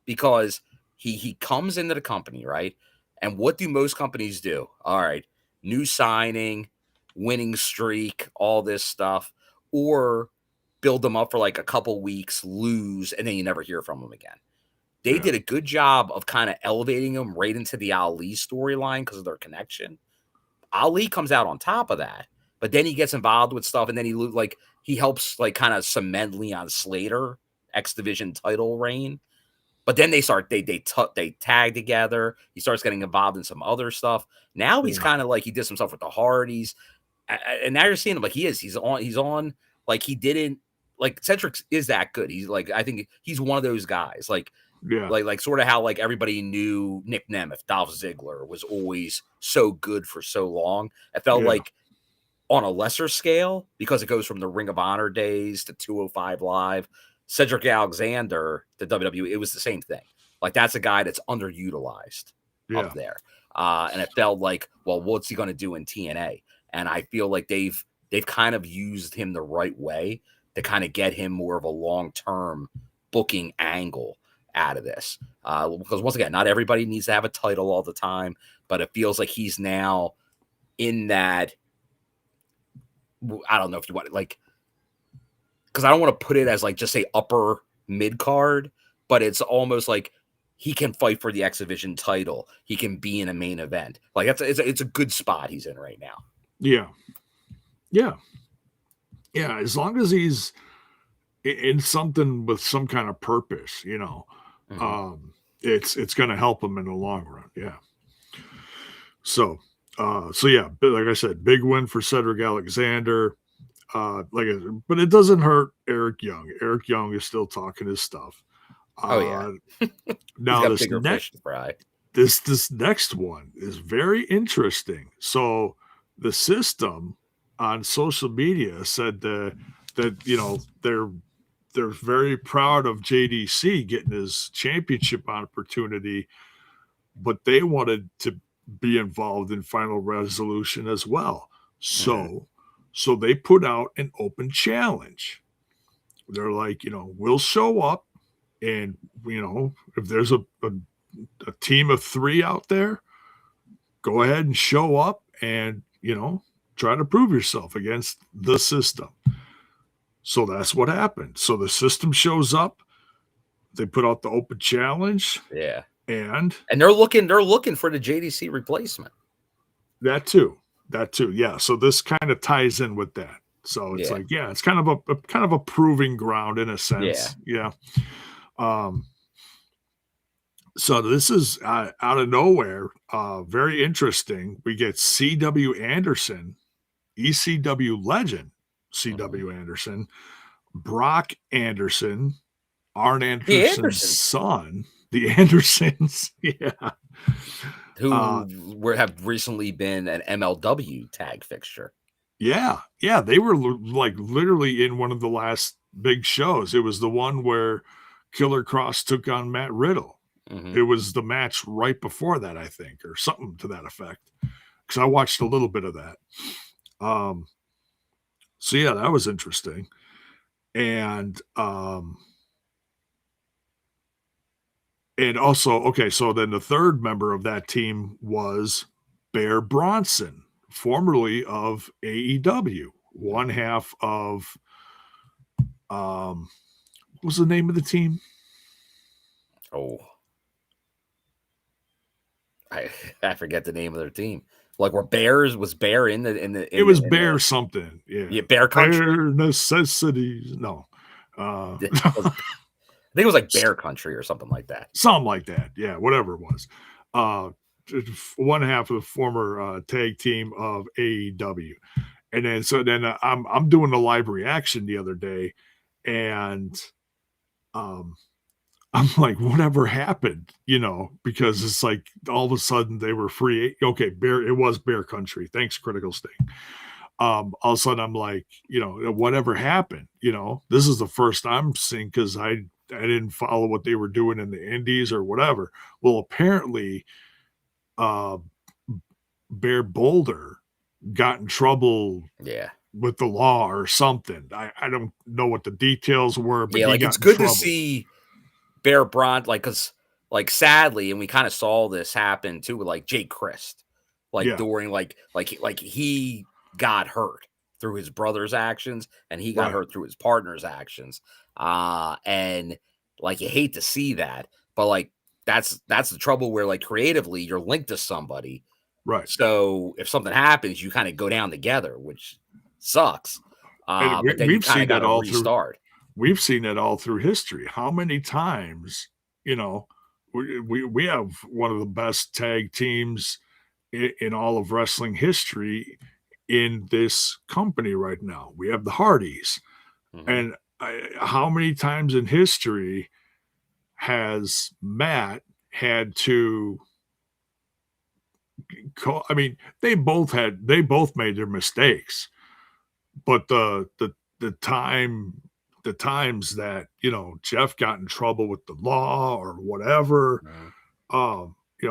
because he comes into the company, right? And what do most companies do? All right, new signing, winning streak, all this stuff, or build them up for like a couple weeks, lose, and then you never hear from them again. They did a good job of kind of elevating them right into the Ali storyline because of their connection. Ali comes out on top of that, but then he gets involved with stuff, and then he helps like kind of cement Leon Slater X Division title reign. But then they tag together. He starts getting involved in some other stuff. Now he's kind of like he did some stuff with the Hardys, and now you're seeing him like he's on like he didn't like Cedric is that good. He's like I think he's one of those guys like sort of how like everybody knew Nick Nemeth, Dolph Ziggler was always so good for so long. It felt like on a lesser scale because it goes from the Ring of Honor days to 205 Live. Cedric Alexander, the WWE, it was the same thing. Like that's a guy that's underutilized up there. And it felt like, well, what's he going to do in TNA? And I feel like they've kind of used him the right way to kind of get him more of a long-term booking angle out of this. Because once again, not everybody needs to have a title all the time, but it feels like he's now in that, I don't know if you want it, like, because I don't want to put it as like just say upper mid card, but it's almost like he can fight for the X Division title. He can be in a main event. Like it's a good spot he's in right now. Yeah. As long as he's in something with some kind of purpose, it's going to help him in the long run. Yeah. So yeah, like I said, big win for Cedric Alexander. But it doesn't hurt Eric Young. Eric Young is still talking his stuff. Now this next one is very interesting. So the system on social media said that they're very proud of JDC getting his championship opportunity, but they wanted to be involved in Final Resolution as well. So they put out an open challenge. They're like, we'll show up, and if there's a team of 3 out there, go ahead and show up and try to prove yourself against the system. So that's what happened. So the system shows up. They put out the open challenge. Yeah. And they're looking for the JDC replacement. That too. Yeah. So this kind of ties in with that. So it's it's kind of a proving ground in a sense. Yeah. So this is out of nowhere. Very interesting. We get C.W. Anderson, ECW legend, C.W. Anderson, Brock Anderson, Arn Anderson's son, the Andersons. Yeah. Who have recently been an MLW tag fixture. Yeah. They were like literally in one of the last big shows. It was the one where Killer Cross took on Matt Riddle. It was the match right before that, I think, or something to that effect. Because I watched a little bit of that. So yeah, that was interesting. And also, okay, so then the third member of that team was Bear Bronson, formerly of AEW, one half of what was the name of the team? I forget the name of their team. Like was Bear in the it was Bear something. Yeah. Bear Country. Bear Necessities. No. I think it was like Bear Country or something like that. Something like that. Yeah, whatever it was. One half of the former tag team of AEW. And then I'm doing the live reaction the other day, and I'm like, whatever happened, because it's like all of a sudden they were free. Okay, it was Bear Country. Thanks, Critical Sting. All of a sudden I'm like, whatever happened, this is the first I'm seeing because I didn't follow what they were doing in the indies or whatever. Well, apparently Bear Boulder got in trouble with the law or something. I don't know what the details were, but it's good to see Bear Bronson, because sadly, and we kind of saw this happen too with like Jake Christ, during like he got hurt through his brother's actions and he got hurt through his partner's actions. And like you hate to see that, but like that's the trouble where like creatively you're linked to somebody. Right. So if something happens, you kind of go down together, which sucks. But then you kind of got to restart. We've seen it all through history. How many times You know, we have one of the best tag teams in all of wrestling history in this company right now. We have the Hardys. Hmm. And how many times in history has Matt had to I mean, they both made their mistakes, but the times that, Jeff got in trouble with the law or whatever, Hmm.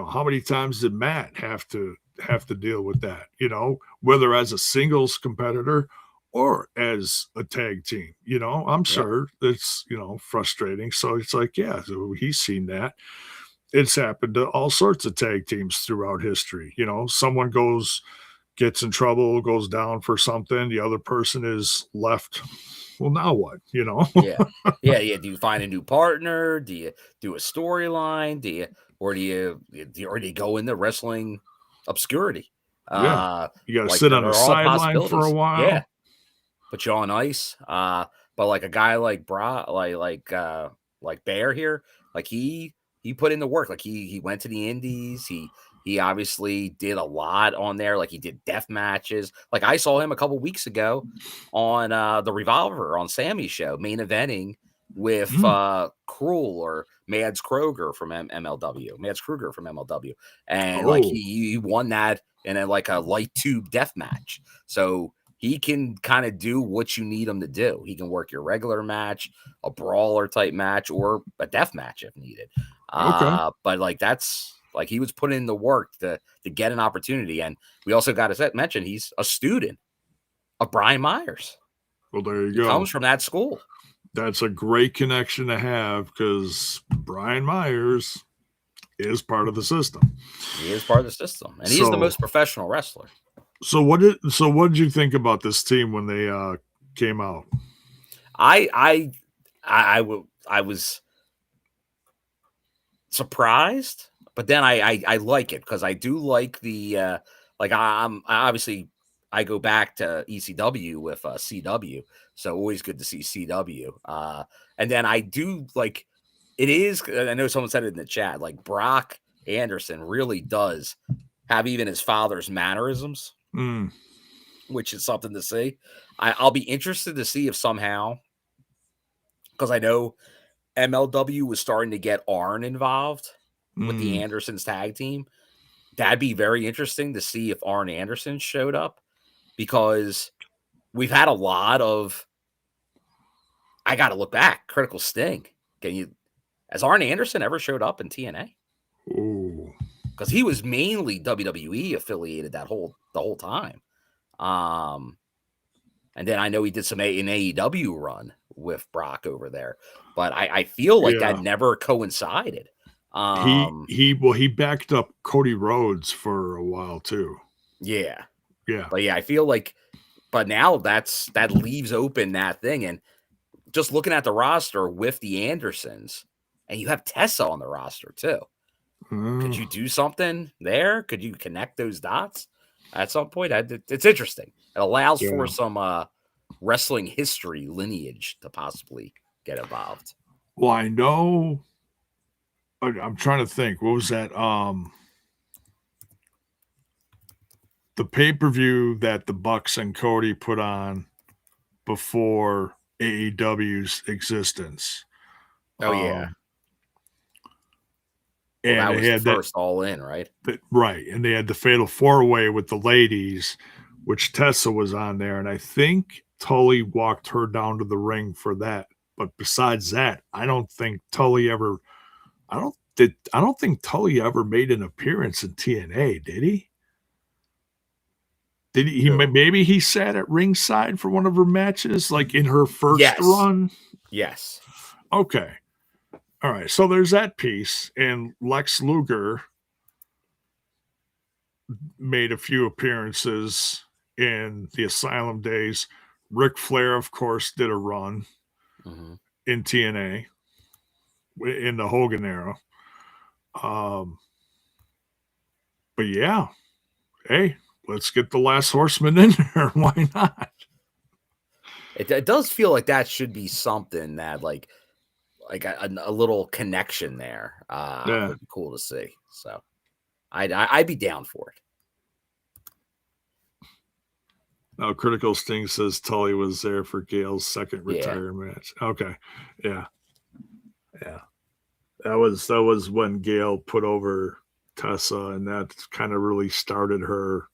how many times did Matt have to deal with that, whether as a singles competitor or as a tag team, I'm Yep. sure it's, frustrating. So it's like, yeah, so he's seen that. It's happened to all sorts of tag teams throughout history. Someone gets in trouble, goes down for something, the other person is left. Well, now what? Yeah. Yeah. Yeah. Do you find a new partner? Do you do a storyline? Or do you go into wrestling obscurity? Yeah. You got to Like sit on the they're all sideline for a possibilities. Yeah. while. Put you on ice. But like a guy like like Bear here, like he put in the work. Like he went to the Indies. He obviously did a lot on there. Like he did death matches. Like I saw him a couple weeks ago on the Revolver on Sammy's show, main eventing with Mm. Cruel or Mads Kroger from MLW, Mads Kruger from MLW, and like Oh, he won that in like a light tube death match. So he can kind of do what you need him to do. He can work your regular match, a brawler type match, or a death match if needed. okay. But like that's like he was putting in the work to get an opportunity. And we also got to mention he's a student of Brian Myers. Well, there you He comes go. from that school. That's a great connection to have because Brian Myers is part of the system. He is part of the system, and he is the So, most professional wrestler. what did you think about this team when they came out? I was surprised, but then I like it because I do like the like I obviously I go back to ECW with CW, so always good to see CW. And then I do like it is. I know someone said it in the chat. Like Brock Anderson really does have even his father's mannerisms, Mm, which is something to see. I'll be interested to see if somehow because I know MLW was starting to get Arn involved with the mm. Andersons tag team. That'd be very interesting to see if Arn Anderson showed up because we've had a lot of. I got to look back. Critical Sting. Can you? Has Arn Anderson ever showed up in TNA? Oh, Because he was mainly WWE affiliated the whole time. Um, and then I know he did an AEW run with Brock over there, but I feel like that yeah. never coincided. He Um, he well he backed up Cody Rhodes for a while too. yeah, Yeah. but yeah, I feel like, but now that leaves open that thing, and just looking at the roster with the Andersons, and you have Tessa on the roster too. Could Uh, you do something there? Could you connect those dots at some point? It's interesting. It allows for yeah. some wrestling history lineage to possibly get involved. Well, I know. I'm trying to think. What was that? The pay-per-view that the Bucks and Cody put on before AEW's existence. Oh yeah. Um, Well, and that they was the had that, first All In, right? right, and they had the Fatal Four-Way with the ladies, which Tessa was on there, and I think Tully walked her down to the ring for that. But besides that, I don't think Tully ever made an appearance in TNA, did he? Did Who? maybe he sat at ringside for one of her matches, like in her first Yes. run? Yes. Okay. All right. So there's that piece. And Lex Luger made a few appearances in the Asylum days. Ric Flair, of course, did a run Hmm. in TNA in the Hogan era. Um, but yeah, hey, let's get the last horseman in there. Why not? It does feel like that should be something that like like a little connection there. Would be cool to see. So I'd be down for it. Now, Critical Sting says Tully was there for Gail's second retirement match. Okay, yeah. That was when Gail put over Tessa, and that kind of really started her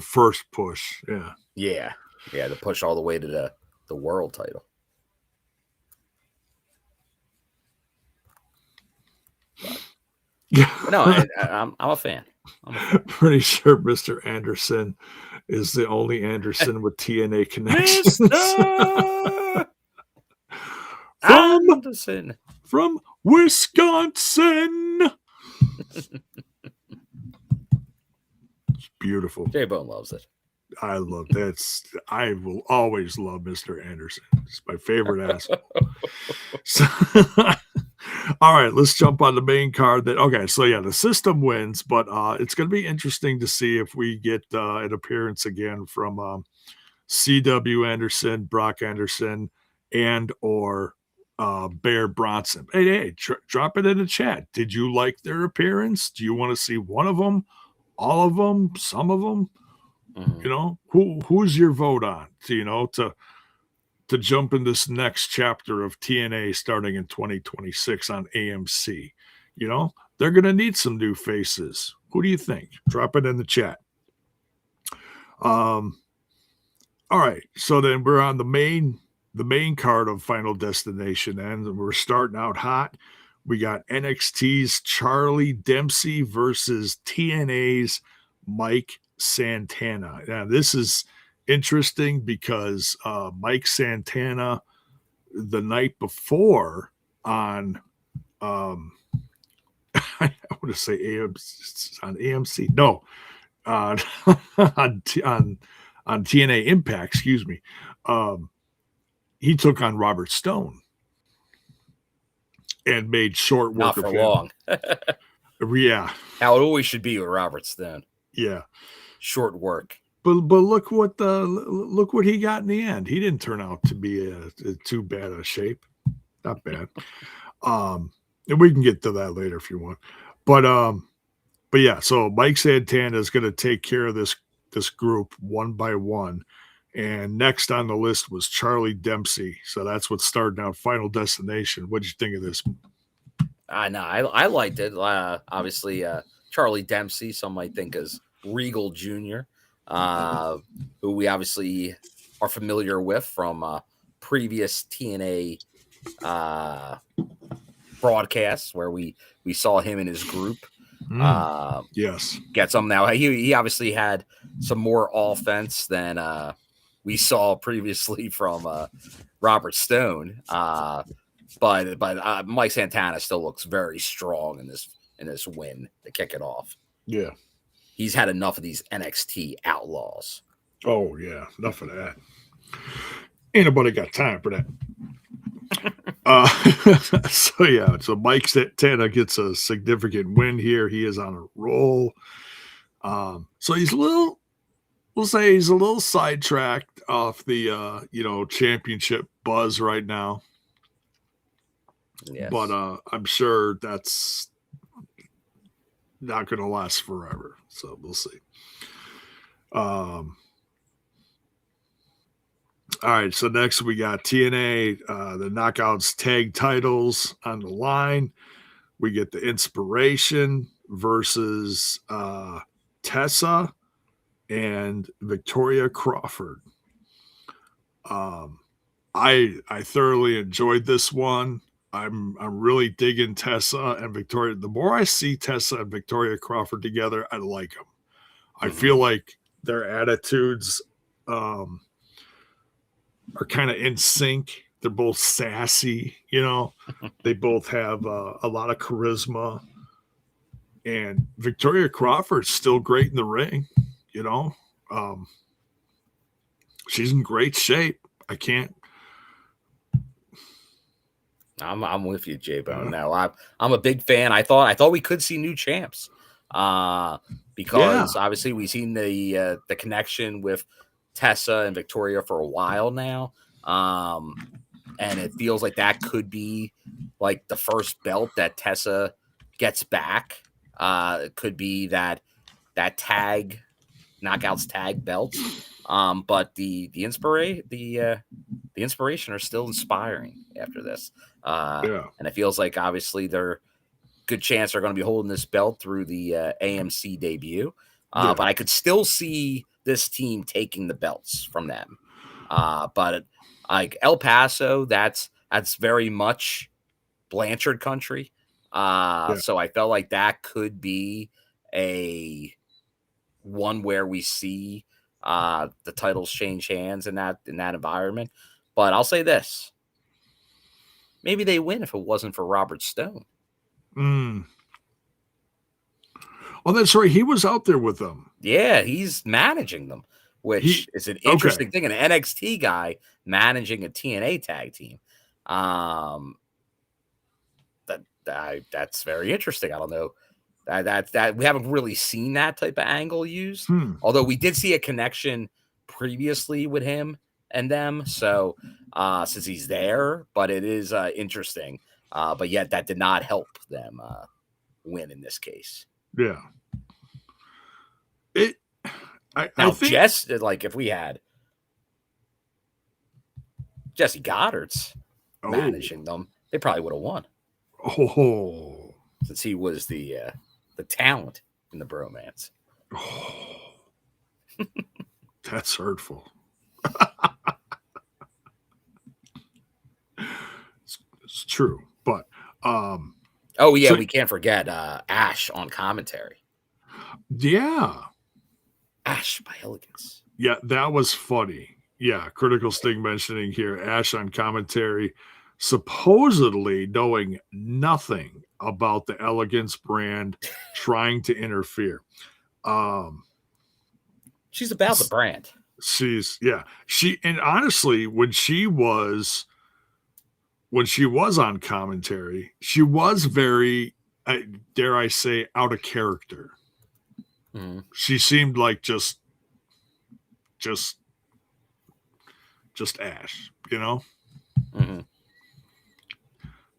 first push. Yeah, to push all the way to the world title. But, no, I'm a fan. Pretty sure Mr. Anderson is the only Anderson with TNA connections. From Wisconsin. It's beautiful. J-Bone loves it. I love that. I will always love Mr. Anderson. It's my favorite asshole. So, all right, let's jump on the main card. The system wins, but it's going to be interesting to see if we get an appearance again from C.W. Anderson, Brock Anderson, and or Bear Bronson. Hey, drop it in the chat. Did you like their appearance? Do you want to see one of them, all of them, some of them? Mm-hmm. Who's your vote on? To jump in this next chapter of TNA starting in 2026 on AMC. They're going to need some new faces. Who do you think? Drop it in the chat. All right. So then we're on the main card of Final Destination, and we're starting out hot. We got NXT's Charlie Dempsey versus TNA's Mike Santana. Now, this is interesting because Mike Santana, the night before on I want to say AMC, on AMC, no, on TNA Impact, excuse me, he took on Robert Stone and made short work of him. Not for long. Yeah, how it always should be with Robert Stone. Yeah, short work. But look what he got in the end. He didn't turn out to be a too bad a shape. Not bad. And we can get to that later if you want. But yeah, so Mike Santana is going to take care of this group one by one. And next on the list was Charlie Dempsey. So that's what started out Final Destination. What did you think of this? I liked it. Obviously, Charlie Dempsey, some might think is Regal Jr., who we obviously are familiar with from previous TNA broadcasts where we saw him in his group. Yes. Get some now. He obviously had some more offense than we saw previously from Robert Stone. But Mike Santana still looks very strong in this win to kick it off. Yeah. He's had enough of these NXT outlaws. Oh, yeah. Enough of that. Ain't nobody got time for that. So Mike Santana gets a significant win here. He is on a roll. So he's we'll say he's a little sidetracked off the, championship buzz right now. Yes. But I'm sure that's not going to last forever. So we'll see. All right. So next we got TNA, the Knockouts tag titles on the line. We get the Inspiration versus Tessa and Victoria Crawford. I thoroughly enjoyed this one. I'm really digging Tessa and Victoria. The more I see Tessa and Victoria Crawford together, I like them. I feel like their attitudes are kind of in sync. They're both sassy, They both have a lot of charisma. And Victoria Crawford's still great in the ring, She's in great shape. I'm with you, J-Bone. Now I'm a big fan. I thought we could see new champs, because obviously we've seen the connection with Tessa and Victoria for a while now. and it feels like that could be like the first belt that Tessa gets back. It could be that tag knockouts tag belt. But the inspiration are still inspiring after this. Yeah. And it feels like obviously they're good chance they're going to be holding this belt through the AMC debut. Yeah. But I could still see this team taking the belts from them. But like El Paso, that's very much Blanchard country. So I felt like that could be a one where we see the titles change hands in that environment. But I'll say this: maybe they win if it wasn't for Robert Stone. Oh, that's right. He was out there with them. Yeah, he's managing them, which is an interesting thing. An NXT guy managing a TNA tag team. That's very interesting. I don't know. That we haven't really seen that type of angle used. Although we did see a connection previously with him and them. So since he's there, but it is interesting. But yet that did not help them win in this case. Yeah. I think Jess, like if we had Jesse Goddard's managing them, they probably would have won. Oh, since he was the talent in the bromance. Oh, that's hurtful. It's true, but oh yeah, so, we can't forget Ash on commentary. Yeah, Ash by Elegance. Yeah, that was funny. Yeah, Critical Sting mentioning here Ash on commentary, supposedly knowing nothing about the Elegance brand, trying to interfere. She's about the brand. And honestly, when she was on commentary, she was very, dare I say, out of character. Mm-hmm. She seemed like just Ash, you know? Mm-hmm.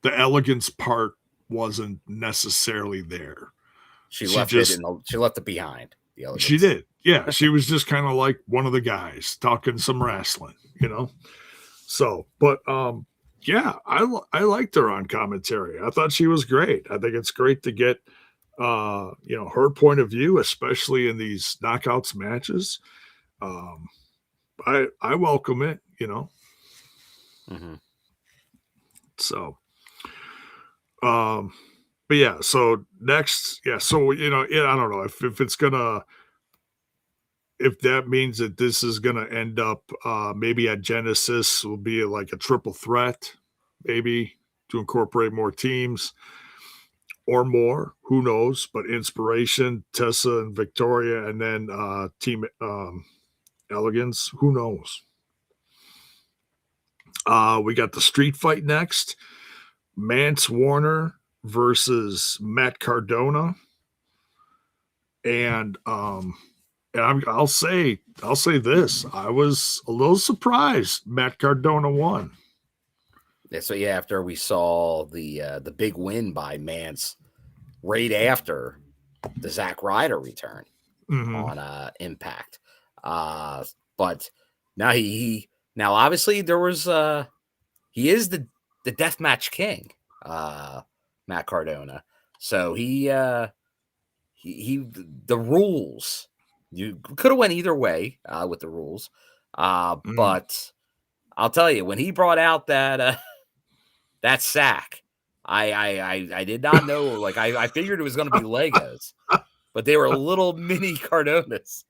The elegance part wasn't necessarily there. She left it behind. The elegance. She did. Yeah. She was just kind of like one of the guys talking some wrestling, you know? So, but, yeah, I liked her on commentary. I thought she was great. I think it's great to get, her point of view, especially in these knockouts matches. I welcome it, you know? Mm-hmm. So, but yeah, so next, I don't know if it's if that means that this is gonna end up maybe at Genesis will be like a triple threat, maybe to incorporate more teams or more, who knows? But Inspiration, Tessa and Victoria, and then Team Elegance, who knows? We got the street fight next. Mance Warner versus Matt Cardona. And I'll say this. I was a little surprised Matt Cardona won. Yeah, so yeah, after we saw the big win by Mance right after the Zack Ryder return on Impact. But now now obviously there was he is the deathmatch king, Matt Cardona. So he the rules, you could have went either way with the rules. But I'll tell you, when he brought out that that sack, I did not know. Like I figured it was going to be Legos, but they were little mini Cardonas.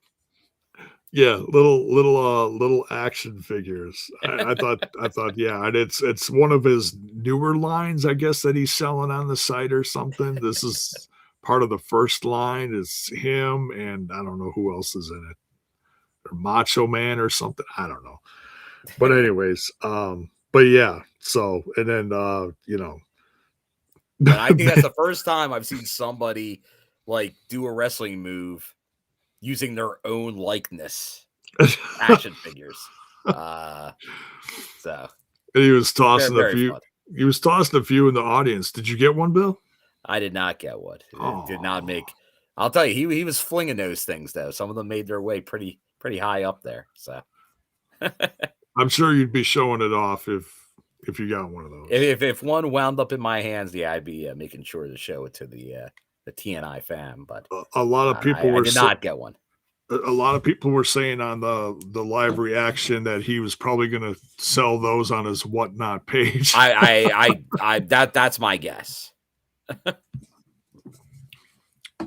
Yeah, little action figures. I thought, yeah, and it's one of his newer lines, I guess, that he's selling on the site or something. This is part of the first line. It's him, and I don't know who else is in it, or Macho Man or something. I don't know. But anyways, but yeah. So and then But I think that's the first time I've seen somebody like do a wrestling move using their own likeness action figures. So And he was tossing Very, a very few. fun. He was tossing a few in the audience. Did you get one, Bill? I did not get one. Oh. It did not make. I'll tell you, he was flinging those things though. Some of them made their way pretty high up there. So I'm sure you'd be showing it off if you got one of those. If one wound up in my hands, I'd be making sure to show it to the TNI fam. But a lot of people I did not get one. A lot of people were saying on the live reaction that he was probably going to sell those on his whatnot page. That's my guess.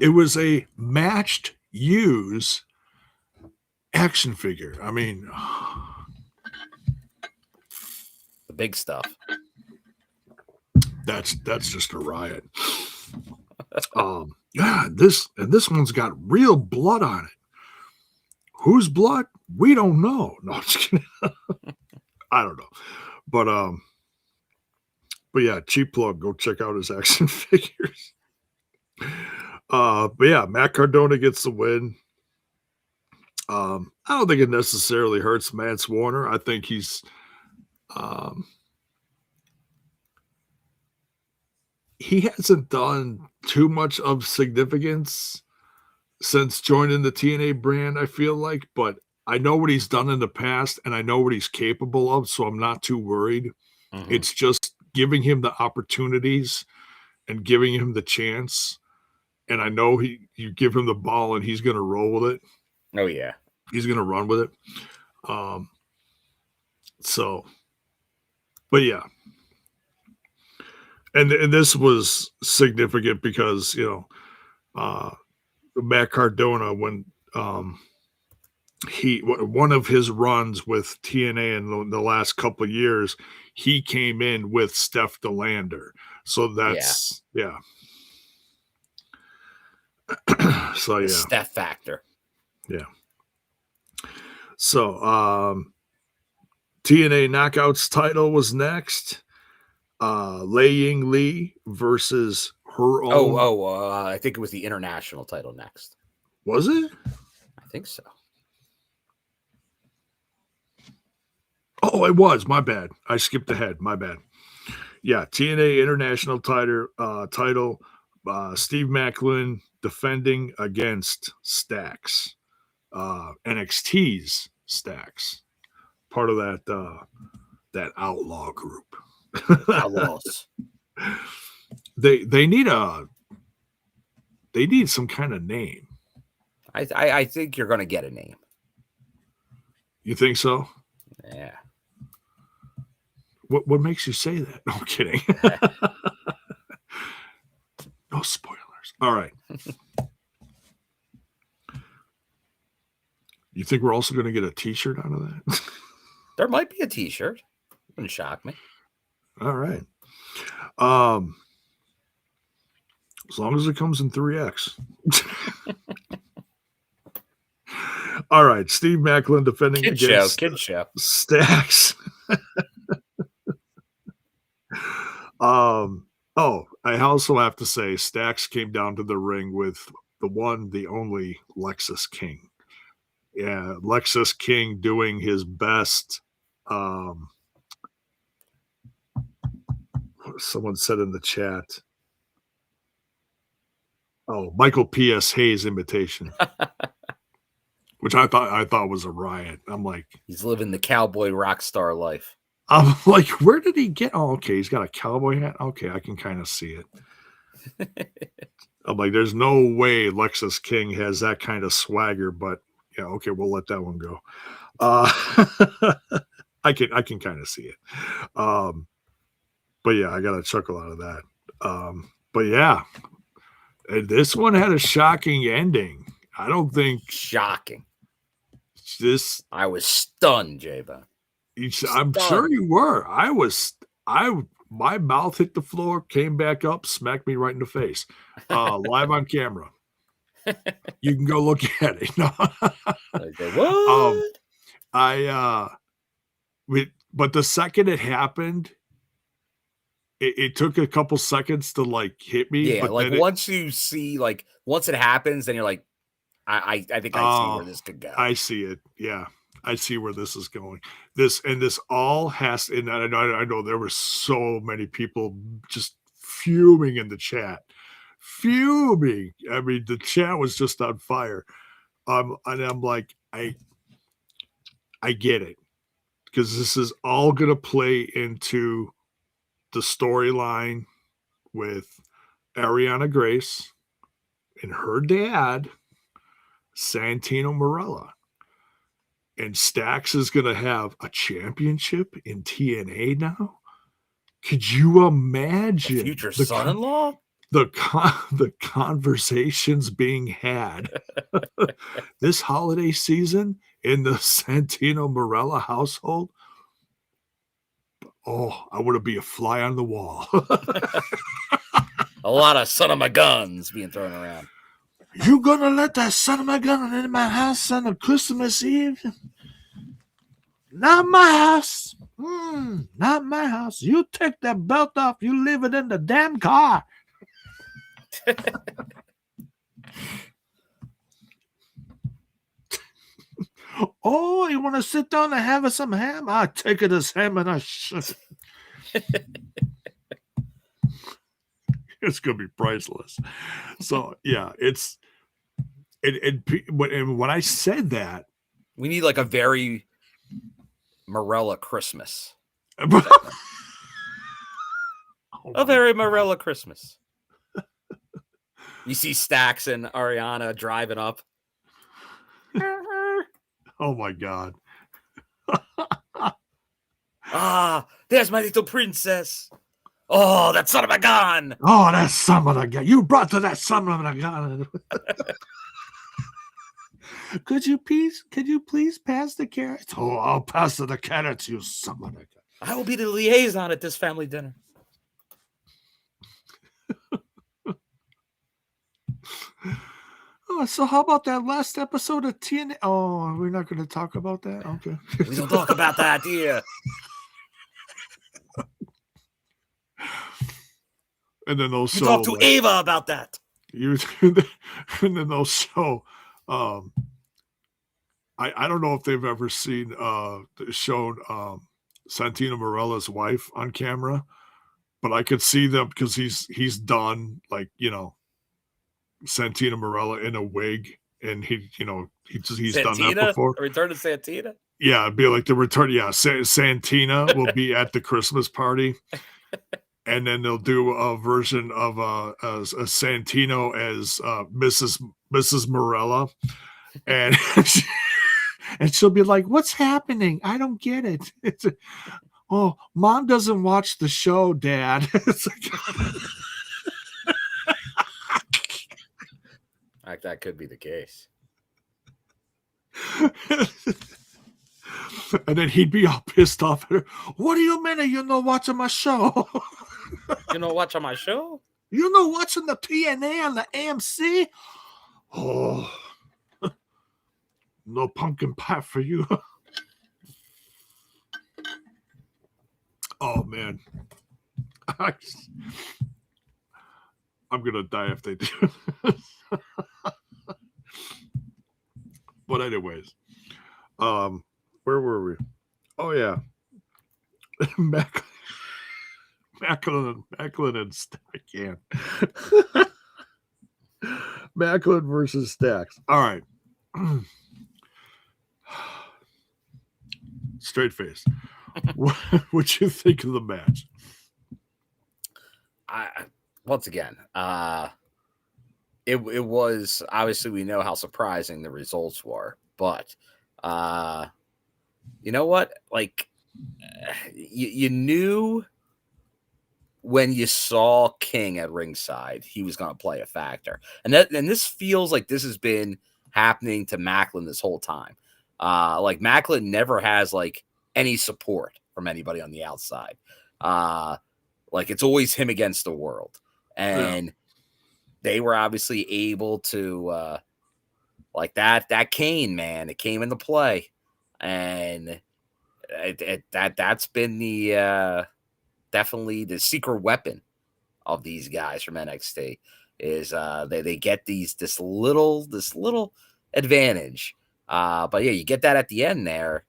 It was a matched use action figure. I mean, the big stuff. That's just a riot. Yeah, this one's got real blood on it. Whose blood? We don't know. No, I'm just kidding. I don't know. But yeah, cheap plug. Go check out his action figures. But yeah, Matt Cardona gets the win. I don't think it necessarily hurts Mance Warner. I think he's he hasn't done too much of significance since joining the TNA brand, I feel like, but I know what he's done in the past and I know what he's capable of, so I'm not too worried. Mm-hmm. It's just giving him the opportunities and giving him the chance. And I know you give him the ball and he's going to roll with it. Oh, yeah. He's going to run with it. But yeah. And this was significant because, Matt Cardona, when one of his runs with TNA in the last couple of years, he came in with Steph DeLander. So that's yeah. So yeah, the Steph factor. Yeah. So TNA Knockouts title was next. Lei Ying Lee versus her own. I think it was the international title next. Was it? I think so. Oh, it was. My bad. I skipped ahead. My bad. Yeah, TNA international title. Steve Macklin defending against Stax. NXT's Stax. Part of that outlaw group. Outlaws. They need some kind of name. I think you're going to get a name. You think so? Yeah. What makes you say that? No, I'm kidding. No spoilers. All right. You think we're also going to get a T-shirt out of that? There might be a T-shirt. Wouldn't shock me. All right. As long as it comes in 3X. All right. Steve Macklin defending against Kid show. Stax. I also have to say Stax came down to the ring with the one, the only Lexus King. Yeah, Lexus King doing his best. Someone said in the chat. Oh, Michael P.S. Hayes imitation. Which I thought was a riot. I'm like, he's living the cowboy rock star life. I'm like, where did he get? Oh, okay, he's got a cowboy hat. Okay, I can kind of see it. I'm like, there's no way Lexus King has that kind of swagger, but yeah, okay, we'll let that one go. I can kind of see it. But yeah, I got a chuckle out of that. But yeah, this one had a shocking ending. I don't think shocking. I was stunned, Jevon. I'm sure you were. My mouth hit the floor, came back up, smacked me right in the face. Live on camera. You can go look at it. No. Okay, what? But the second it happened, it took a couple seconds to hit me. Yeah, but once you see, once it happens, then you're like, I think I see where this could go. I see it. Yeah. I see where this is going. This all has, and I know there were so many people just fuming in the chat, fuming. I mean, the chat was just on fire. And I'm like, I get it, because this is all going to play into the storyline with Ariana Grace and her dad, Santino Marella. And Stax is going to have a championship in TNA now. Could you imagine the future son-in-law? The conversations being had this holiday season in the Santino Marella household? Oh, I want to be a fly on the wall. A lot of son of my guns being thrown around. You gonna let that son of my gun in my house on a Christmas Eve? Not my house. Not my house. You take that belt off. You leave it in the damn car. Oh, you want to sit down and have some ham? I take it as ham and I it's gonna be priceless. So yeah, and when I said that, we need like a very Marella Christmas. A very Marella Christmas. You see Stax and Ariana driving up. Oh my God. There's my little princess. Oh, that son of a gun. Oh, that son of a gun. You brought to that son of a gun. Could you please pass the carrots? Oh, I'll pass the carrots, you son of a gun. I will be the liaison at this family dinner. Oh, so how about that last episode of TNA? Oh, we're not going to talk about that? Okay. We don't talk about that here. And then they'll show. Talk to Ava about that. And then they'll show. I don't know if they've ever shown Santino Marella's wife on camera, but I could see them because he's done, like, Santino Marella in a wig, and he's Santina? Done that before. A return to Santina? Yeah, it'd be like the return. Yeah, Santina will be at the Christmas party, and then they'll do a version of a Santino as Mrs. Marella, and and she'll be like, "What's happening? I don't get it." It's oh, Mom doesn't watch the show, Dad. It's like, that could be the case. And then he'd be all pissed off at her. What do you mean you're not watching my show? You're not watching my show? You're not watching the TNA on the AMC? Oh, no pumpkin pie for you. Oh, man. I'm going to die if they do. But anyways, where were we? Oh, yeah. Macklin and I can't. Macklin versus Stax. All right. Straight face. What'd you think of the match? Once again, it was, obviously we know how surprising the results were, but you know what? Like, you knew when you saw King at ringside, he was going to play a factor, and this feels like this has been happening to Macklin this whole time. Like, Macklin never has like any support from anybody on the outside. Like, it's always him against the world, and they were obviously able to like that cane, man. It came into play, and that's been the definitely the secret weapon of these guys from NXT is they get this little advantage But yeah, you get that at the end there.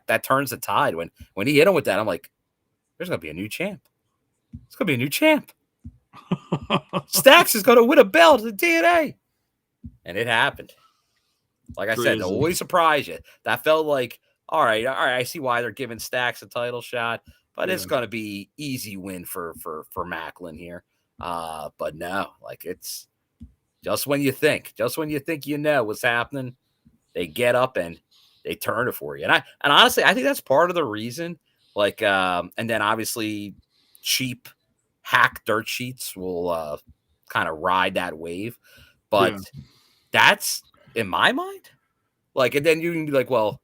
That turns the tide. When he hit him with that, I'm like, there's gonna be a new champ. It's gonna be a new champ. Stacks is gonna win a belt in TNA, and it happened. Like I said, they'll always surprise you. That felt like, all right. I see why they're giving Stacks a title shot, but it's gonna be easy win for Macklin here. But no, like it's just when you think you know what's happening, they get up and they turn it for you. And honestly, I think that's part of the reason. Like, and then obviously, cheap hack dirt sheets will kind of ride that wave, but that's in my mind. Like, and then you can be like, well,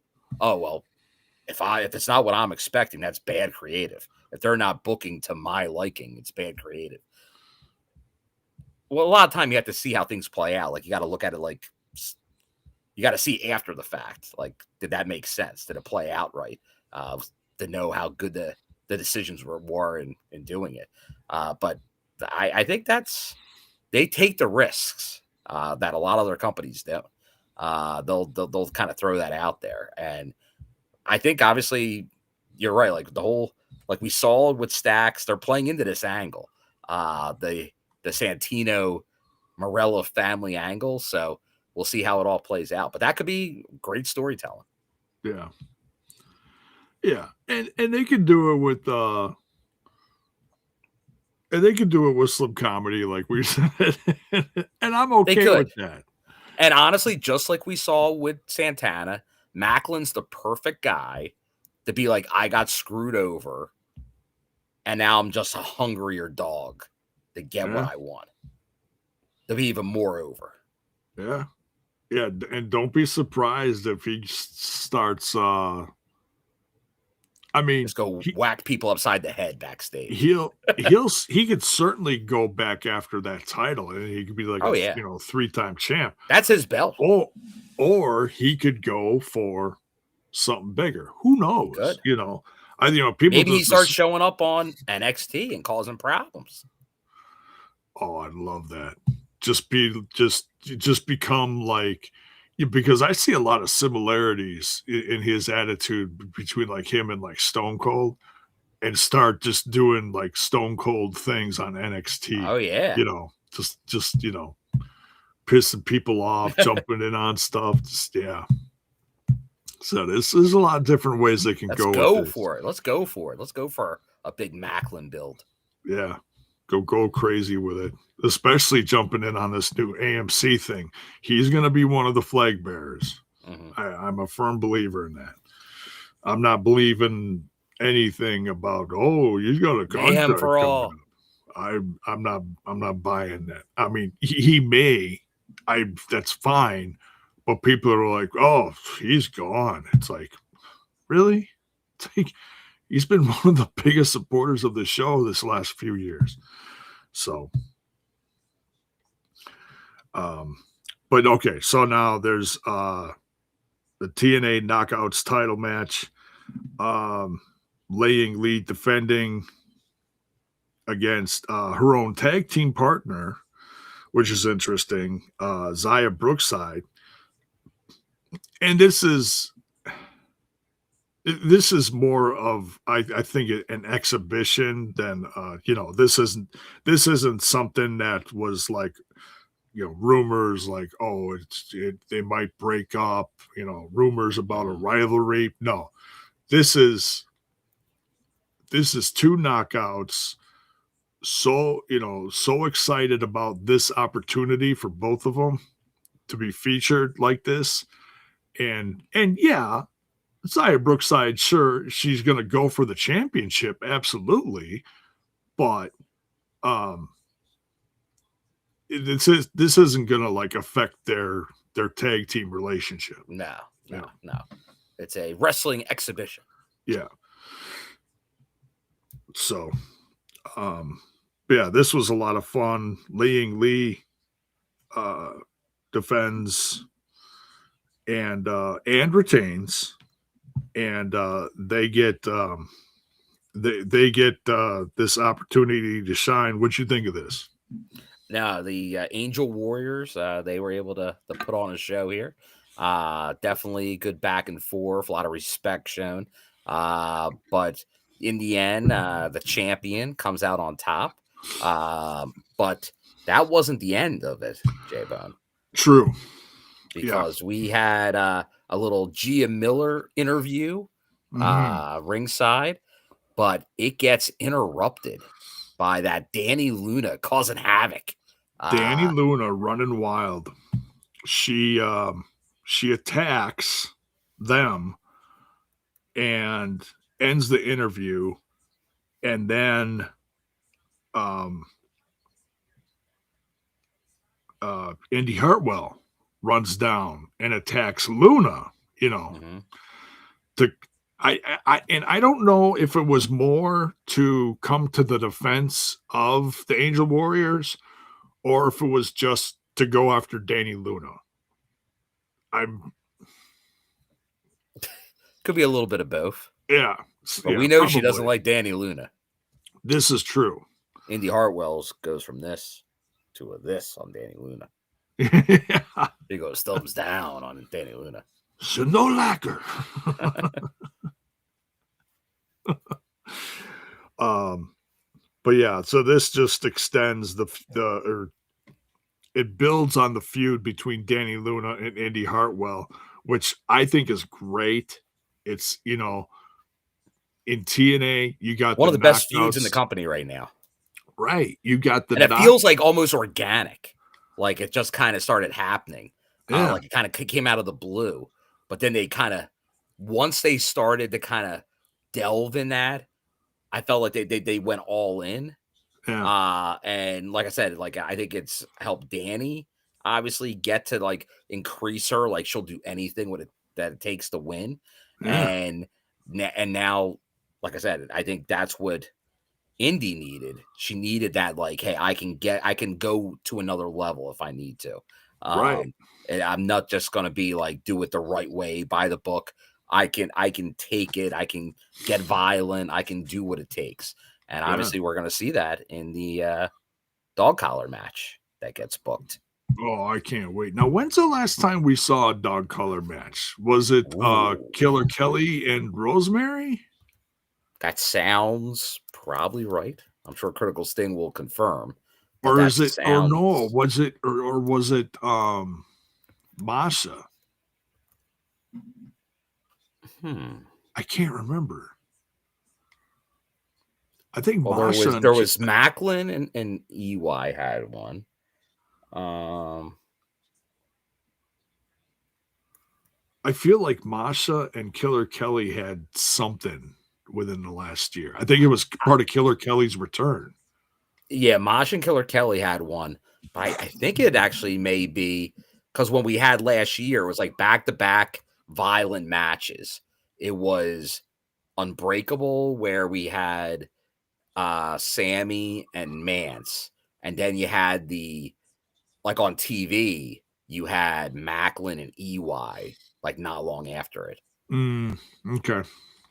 if it's not what I'm expecting, that's bad creative. If they're not booking to my liking, it's bad creative. Well, a lot of time you have to see how things play out. Like, you got to look at it like you got to see after the fact. Like, did that make sense? Did it play out right? To know how good the decisions were in doing it. But I think they take the risks that a lot of other companies don't. They'll kind of throw that out there, and I think obviously you're right. Like like we saw with Stacks, they're playing into this angle, the Santino Morello family angle. So we'll see how it all plays out. But that could be great storytelling. Yeah. Yeah. And they could do it with some comedy, like we said. And I'm okay with that. And honestly, just like we saw with Santana, Macklin's the perfect guy to be like, I got screwed over, and now I'm just a hungrier dog to get what I want. To be even more over. Yeah. Yeah. And don't be surprised if he starts I mean, just go whack people upside the head backstage. He could certainly go back after that title, and he could be like, 3-time champ. That's his belt. Or he could go for something bigger. Who knows? Good. People. Maybe he starts showing up on NXT and causing problems. Oh, I'd love that. Just become like. Because I see a lot of similarities in his attitude between like him and like Stone Cold, and start just doing like Stone Cold things on NXT. Oh yeah, just pissing people off, jumping in on stuff. So there's a lot of different ways they can go. Go for it. Let's go for it. Let's go for a big Macklin build. Yeah. Go crazy with it, especially jumping in on this new AMC thing. He's going to be one of the flag bearers. Mm-hmm. I'm a firm believer in that. I'm not believing anything about he's got a contract for all. I'm not buying that. I mean, he may. That's fine, but people are like, he's gone. It's like, really? It's like, he's been one of the biggest supporters of the show this last few years. So, but okay. So now there's the TNA Knockouts title match. Laying lead defending against her own tag team partner, which is interesting. Zaya Brookside. And this is more of I think an exhibition than this isn't something that was like rumors like they might break up, rumors about a rivalry. No, this is two knockouts. So excited about this opportunity for both of them to be featured like this, and yeah. Zaya Brookside, sure, she's going to go for the championship, absolutely, but this isn't going to like affect their tag team relationship. No. It's a wrestling exhibition. Yeah. So, this was a lot of fun. Lee defends and retains. And they get this opportunity to shine. What'd you think of this? Now the Angel Warriors, they were able to put on a show here. Definitely good back and forth, a lot of respect shown. But in the end, the champion comes out on top. But that wasn't the end of it, J-Bone, True. Yeah. because we had a little Gia Miller interview ringside, but it gets interrupted by that Danny Luna causing havoc. Danny Luna running wild. She attacks them and ends the interview, and then Indy Hartwell runs down and attacks Luna, to I don't know if it was more to come to the defense of the Angel Warriors or if it was just to go after Danny Luna. Could be a little bit of both. Yeah. But we know probably. She doesn't like Danny Luna. This is true. Indy Hartwell's goes from this to a this on Danny Luna. Yeah. He goes thumbs down on Danny Luna. So no lacquer. But yeah, so this just extends it builds on the feud between Danny Luna and Indy Hartwell, which I think is great. It's, in TNA, you got one of the best feuds in the company right now. Right. You got the and it feels like almost organic. Like it just kind of started happening. Yeah. Like it kind of came out of the blue. But then they once they started to kind of delve in that, I felt like they went all in. Yeah. And like I said, like I think it's helped Danny obviously get to increase her. Like she'll do anything that it takes to win. Yeah. And now, like I said, I think that's what Indy needed. She needed that, hey, I can go to another level if I need to. Right. And I'm not just gonna be do it the right way by the book. I can take it. I can get violent. I can do what it takes. And obviously, we're gonna see that in the dog collar match that gets booked. Oh, I can't wait. Now, when's the last time we saw a dog collar match? Was it Killer Kelly and Rosemary? That sounds probably right. I'm sure Critical Sting will confirm. Or is it or no, was it or was it Masha? I can't remember. I think Masha there was Macklin and EY had one. I feel like Masha and Killer Kelly had something within the last year. I think it was part of Killer Kelly's return. Yeah, Masha and Killer Kelly had one. But I think it actually may be because when we had last year, it was back-to-back violent matches. It was Unbreakable, where we had Sammy and Mance. And then you had on TV, you had Macklin and EY, not long after it. Okay.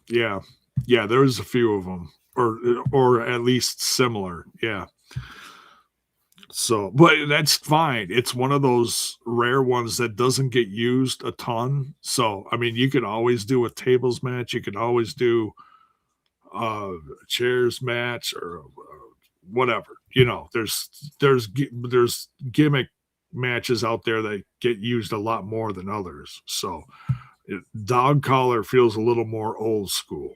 Yeah. Yeah, there was a few of them. Or at least similar. Yeah. So, but that's fine. It's one of those rare ones that doesn't get used a ton. So, I mean, you can always do a tables match. You can always do a chairs match or whatever. There's gimmick matches out there that get used a lot more than others. So, dog collar feels a little more old school.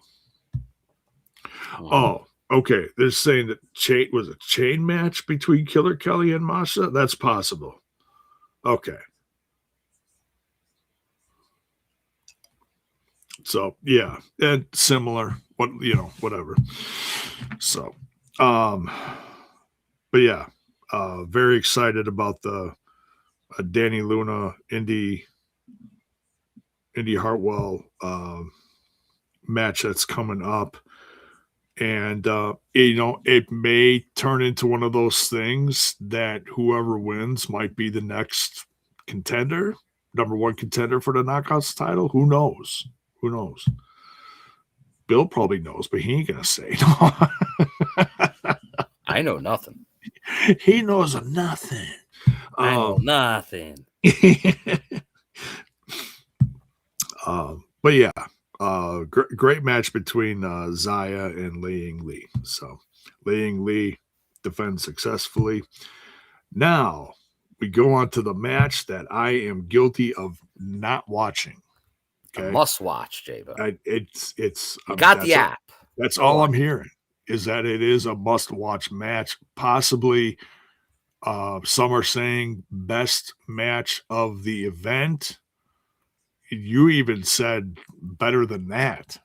Oh, okay. They're saying that was a chain match between Killer Kelly and Masha. That's possible. Okay. So yeah, and similar. Whatever. So, but yeah, very excited about the Danny Luna, Indy Hartwell match that's coming up. And, it may turn into one of those things that whoever wins might be the next contender, number one contender for the Knockouts title. Who knows? Bill probably knows, but he ain't going to say. I know nothing. He knows nothing. I know nothing. But yeah, great match between Zaya and Ling Li. So Ling Li defends successfully. Now we go on to the match that I am guilty of not watching. A Okay, must watch, Jevon. it's You got the app. that's Go all on. I'm hearing is that it is a must watch match. Possibly, some are saying best match of the event. You even said better than that.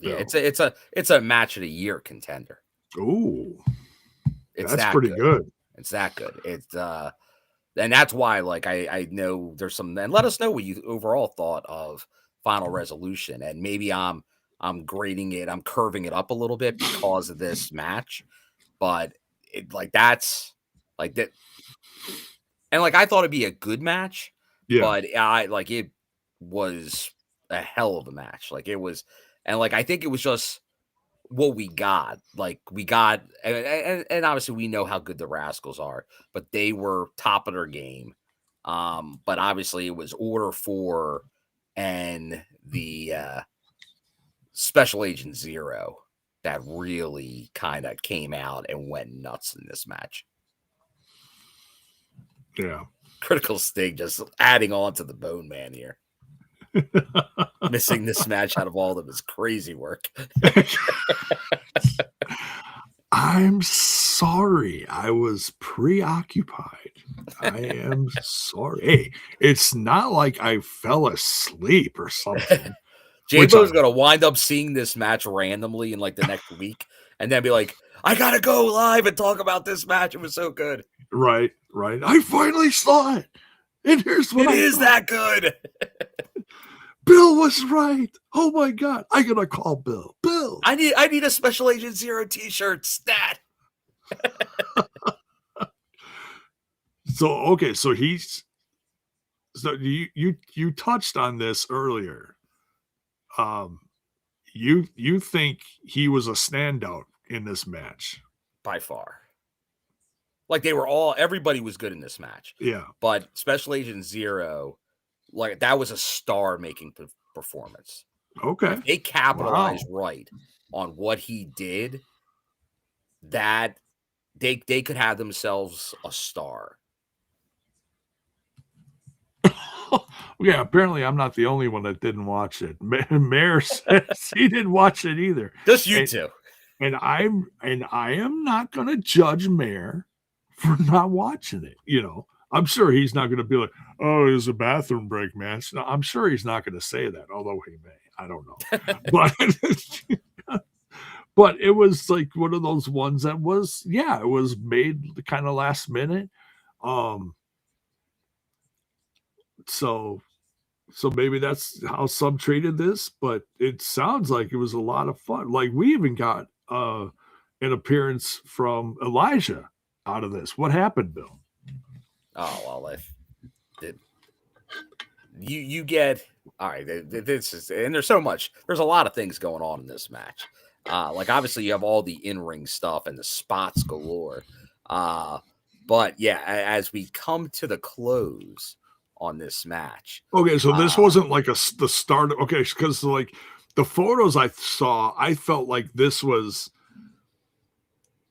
Yeah, Bill. it's a match of the year contender. Ooh, It's that's that pretty good. good. It's that good. It's and that's why, like, I know there's some. And let us know what you overall thought of Final Resolution, and maybe I'm grading it, I'm curving it up a little bit because of this match, but it like that's like that, and like I thought it'd be a good match, Yeah, but I like it was a hell of a match. Like it was, and like I think it was just what we got. Like we got, and obviously we know how good the Rascals are, but they were top of their game. But obviously it was Order 4 and the Special Agent Zero that really kind of came out and went nuts in this match. yeah. Critical Sting just adding on to the Bone Man here. Missing this match out of all of them is crazy work. I'm sorry. I was preoccupied. I am sorry. Hey, it's not like I fell asleep or something. J-Bo's going to wind up seeing this match randomly in like the next week and then be like, I got to go live and talk about this match. It was so good. Right. I finally saw it. And here's what it is that good. Bill was right. Oh my God. I gotta call Bill. Bill. I need a Special Agent Zero t-shirt stat. So you touched on this earlier. You think he was a standout in this match? By far. Like everybody was good in this match. Yeah. But Special Agent Zero, like that was a star-making performance. Okay. If they capitalized right on what he did, that they could have themselves a star. Yeah, apparently I'm not the only one that didn't watch it. Mayor says he didn't watch it either. Just you two. And I am not going to judge Mayor for not watching it. You know, I'm sure he's not going to be like, "Oh, it was a bathroom break match." No, I'm sure he's not going to say that, although he may. I don't know, but it was like one of those ones that was, it was made kind of last minute. So maybe that's how some treated this, but it sounds like it was a lot of fun. Like we even got an appearance from Elijah out of this. What happened, Bill? Oh well, you get all right. This is, and there's so much. There's a lot of things going on in this match. Like obviously you have all the in-ring stuff and the spots galore. But yeah, as we come to the close on this match. Okay, so this wasn't like the start. Okay, because like the photos I saw, I felt like this was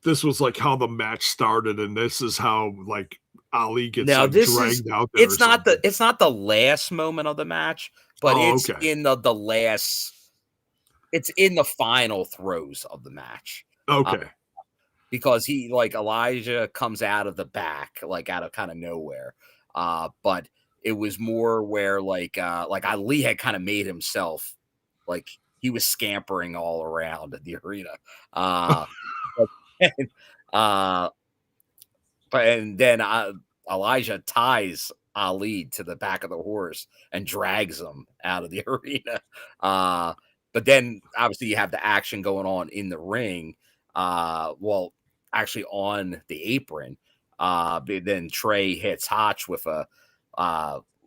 like how the match started, and this is how like Ali gets dragged out there. It's not the last moment of the match, but it's in the last. It's in the final throes of the match. Okay. Because he like Elijah comes out of the back, like out of kind of nowhere. But it was more where like Ali had kind of made himself like he was scampering all around the arena. And then Elijah ties Ali to the back of the horse and drags him out of the arena. But then obviously you have the action going on in the ring. Well, actually on the apron. Then Trey hits Hotch with a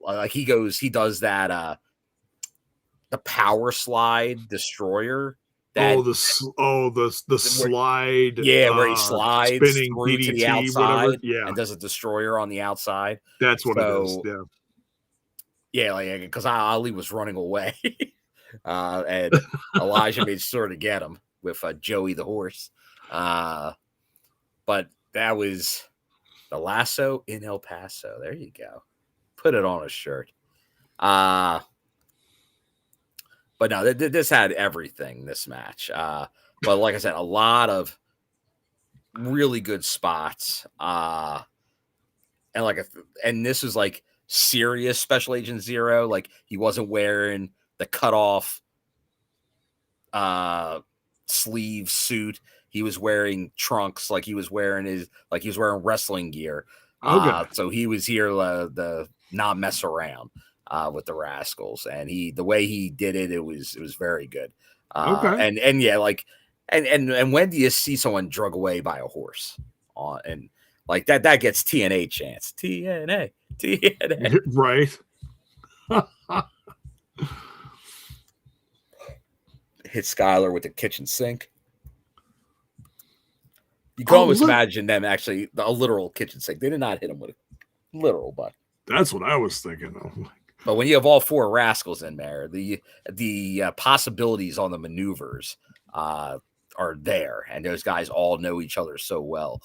like he does that the power slide destroyer. The slide. Yeah, where he slides spinning through DDT, to the outside, whatever. Yeah, and does a destroyer on the outside. That's what it is. Yeah. Yeah, like because Ali was running away, and Elijah made sure to get him with Joey the horse. But that was the lasso in El Paso. There you go. Put it on a shirt. But no, this had everything. This match. But like I said, a lot of really good spots. And and this was like serious Special Agent Zero. Like he wasn't wearing the cutoff sleeve suit. He was wearing trunks, like he was wearing wrestling gear. Okay. So he was here the not mess around with the Rascals, and the way he did it, it was very good. Okay. And yeah, like and when do you see someone drug away by a horse and like that gets TNA chance. TNA. Right. Hit Skylar with the kitchen sink. You can almost imagine them actually a literal kitchen sink. They did not hit him with a literal, but that's what I was thinking of. But when you have all four Rascals in there, the possibilities on the maneuvers are there, and those guys all know each other so well.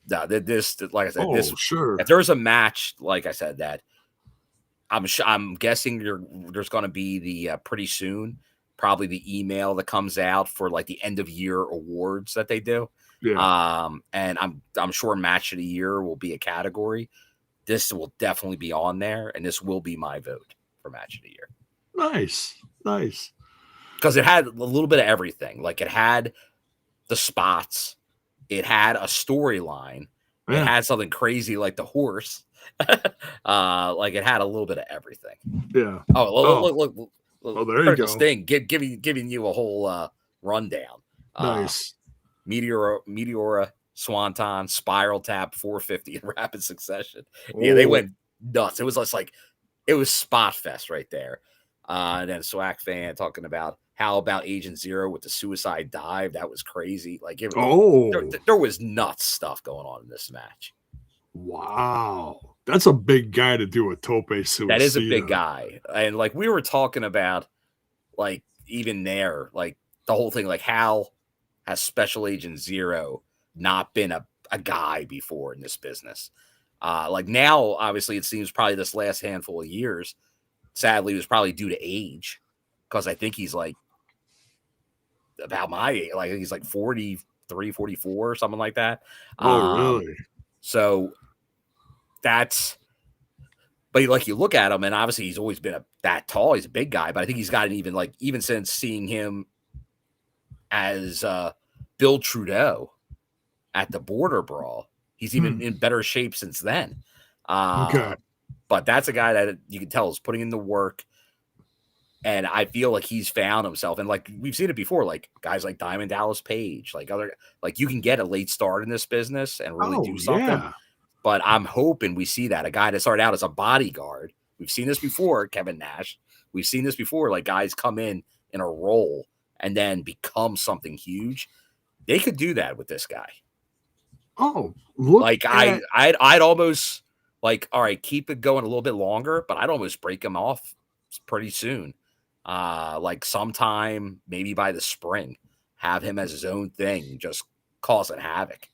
This, like I said, sure. If there's a match, like I said, that I'm guessing there's going to be the pretty soon, probably the email that comes out for like the end of year awards that they do. Yeah. And I'm sure match of the year will be a category. This will definitely be on there, and this will be my vote for match of the year. Nice. Because it had a little bit of everything. Like it had the spots, it had a storyline, it had something crazy like the horse. Like it had a little bit of everything. Yeah. Look. Oh, there you go. Sting giving you a whole rundown. Nice. Meteora, Swanton, Spiral Tap, 450 in rapid succession. Yeah, they went nuts. It was just like it was spot fest right there. And then Swag fan talking about how about Agent Zero with the suicide dive. That was crazy. Like there was nuts stuff going on in this match. Wow. That's a big guy to do a tope suicide. That is a big guy. And like we were talking about, like even there, like the whole thing, like how has Special Agent Zero not been a guy before in this business? Like now, obviously, it seems probably this last handful of years, sadly, was probably due to age, because I think he's like about my age, like he's like 43, 44 or something like that. Oh, really? So that's, but like you look at him, and obviously he's always been that tall. He's a big guy, but I think he's gotten even since seeing him as Bill Trudeau at the Border Brawl, he's even in better shape since then. Okay. But that's a guy that you can tell is putting in the work. And I feel like he's found himself. And like we've seen it before, like guys like Diamond Dallas Page, like you can get a late start in this business and really do something. Yeah. But I'm hoping we see that. A guy that started out as a bodyguard. We've seen this before, Kevin Nash. We've seen this before, like guys come in a role and then become something huge. They could do that with this guy. Oh, look! Like I'd almost like, all right, keep it going a little bit longer, but I'd almost break him off pretty soon. Like sometime maybe by the spring, have him as his own thing, just causing havoc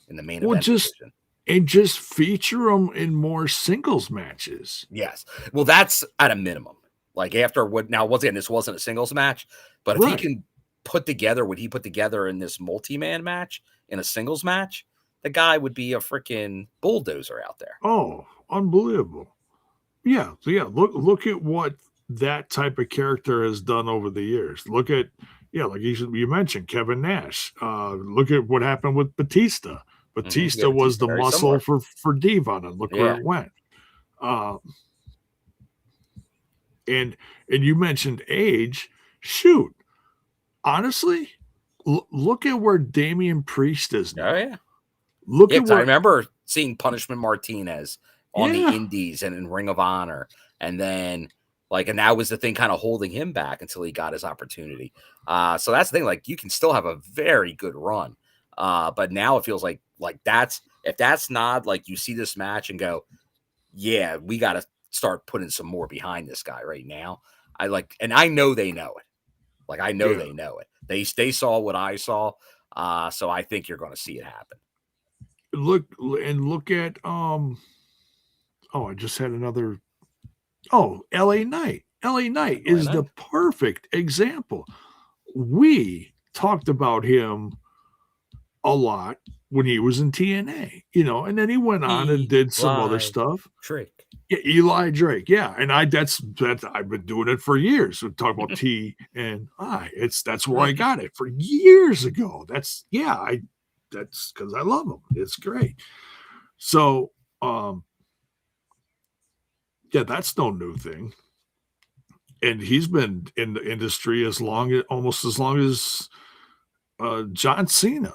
in the main event division. And just feature him in more singles matches. Yes, well, that's at a minimum. Like after once again, this wasn't a singles match, but if he can put together what he put together in this multi-man match in a singles match, the guy would be a freaking bulldozer out there. Oh, unbelievable. Yeah. So yeah, look at what that type of character has done over the years. Look at, like you mentioned, Kevin Nash. Look at what happened with Batista. Batista was the muscle for Devon, and look where it went. And you mentioned age. Shoot. Honestly, look at where Damian Priest is now. Oh, yeah. Look at I remember seeing Punishment Martinez on the Indies and in Ring of Honor. And then, and that was the thing kind of holding him back until he got his opportunity. So that's the thing. Like, you can still have a very good run. But now it feels like if that's not, like, you see this match and go, yeah, we got to start putting some more behind this guy right now. And I know they know it. Like, I know they know it. They saw what I saw. So I think you're going to see it happen. Look at I just had another. LA Knight. LA Knight is the perfect example. We talked about him a lot when he was in TNA, and then he went on and did some other stuff. Drake. Yeah, Eli Drake. Yeah. And that's I've been doing it for years. We talk about TNI. That's where I got it for years ago. That's because I love him. It's great. So that's no new thing. And he's been in the industry almost as long as John Cena,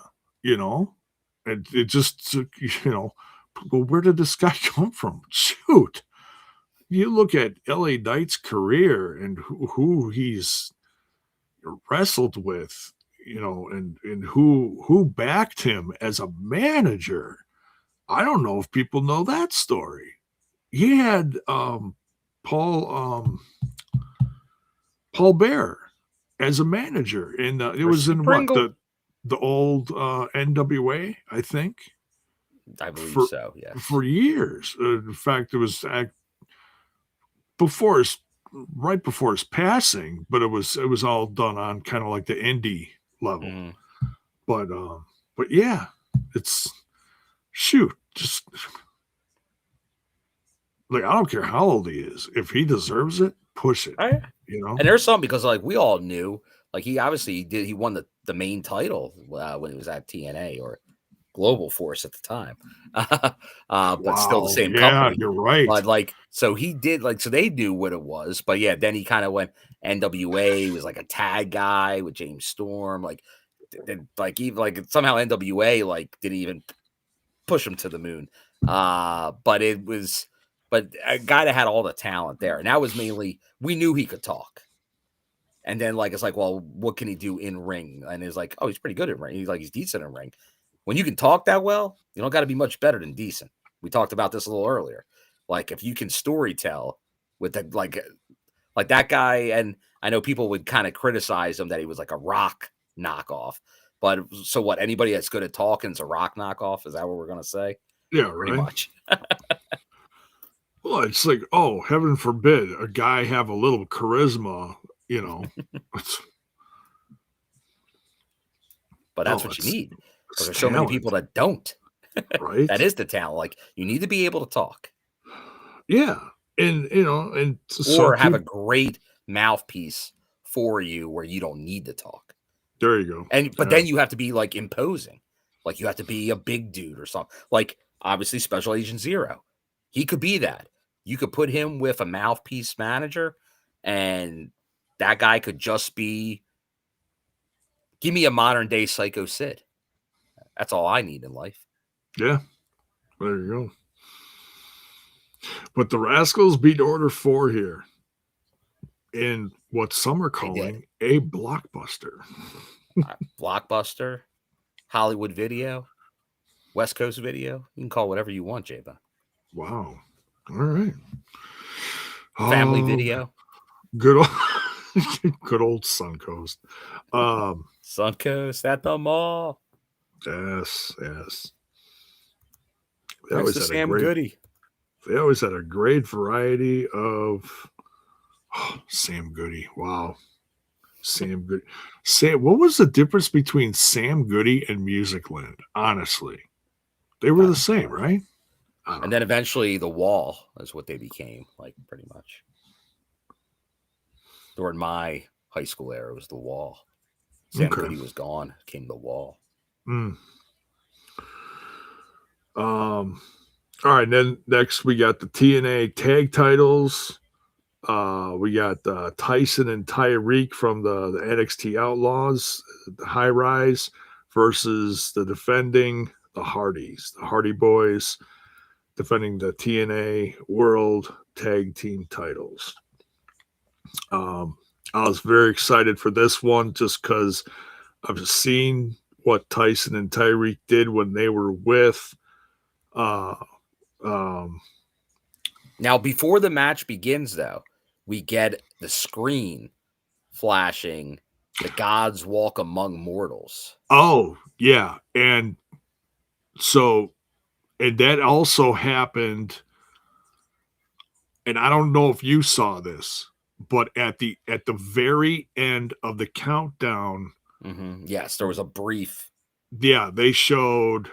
and it just took, well, where did this guy come from? Shoot. You look at LA Knight's career and who he's wrestled with, and who backed him as a manager. I don't know if people know that story. He had Paul Bear as a manager, and it was in the old NWA, I think. I believe so. Yeah, for years. In fact, it was right before his passing, but it was all done on kind of like the indie level. But yeah, it's just like, I don't care how old he is. If he deserves it, push it. And there's something, because like we all knew, like he won the main title when he was at TNA or Global Force at the time, but still the same company. You're right. But like, so he did, like, so they knew what it was. But yeah, then he kind of went NWA, was like a tag guy with James Storm, like somehow NWA like didn't even push him to the moon. But a guy that had all the talent there, and that was mainly, we knew he could talk. And then like, it's like, well, what can he do in ring? And it's like, oh, he's pretty good in ring. He's decent in ring. When you can talk that well, you don't got to be much better than decent. We talked about this a little earlier. Like, if you can story tell with like that guy, and I know people would kind of criticize him that he was like a Rock knockoff. But so what? Anybody that's good at talking is a Rock knockoff? Is that what we're gonna say? Yeah, pretty much. Well, it's like, oh, heaven forbid a guy have a little charisma, But that's what you need. Because there's so many people that don't. Right. That is the talent. Like, you need to be able to talk. Yeah. And or have a great mouthpiece for you where you don't need to talk. There you go. But then you have to be like imposing. Like, you have to be a big dude or something. Like, obviously, Special Agent Zero. He could be that. You could put him with a mouthpiece manager, and that guy could just be, give me a modern day Psycho Sid. That's all I need in life. Yeah. There you go. But the Rascals beat Order 4 here in what some are calling a blockbuster. Blockbuster, Hollywood Video, West Coast Video. You can call whatever you want, Jevon. Wow. All right. Family Video. Good old Suncoast. Suncoast at the mall. Yes. Next to Sam Goody. They always had a great variety of Sam Goody. Wow. Sam Goody. What was the difference between Sam Goody and Musicland? Honestly, they were the same, right? And then eventually the Wall is what they became, like, pretty much. During my high school era, it was the Wall. Sam Goody was gone, came the Wall. All right, then next we got the TNA tag titles. We got Tyson and Tyreek from the NXT Outlaws, the High Rise, versus the Hardys, the Hardy Boys, defending the TNA World Tag Team titles. I was very excited for this one just because I've seen what Tyson and Tyreek did when they were with Now, before the match begins, though, we get the screen flashing, "The gods walk among mortals." Oh, yeah. And so, and that also happened, and I don't know if you saw this, but at the very end of the countdown, Yes, there was a brief. yeah, they showed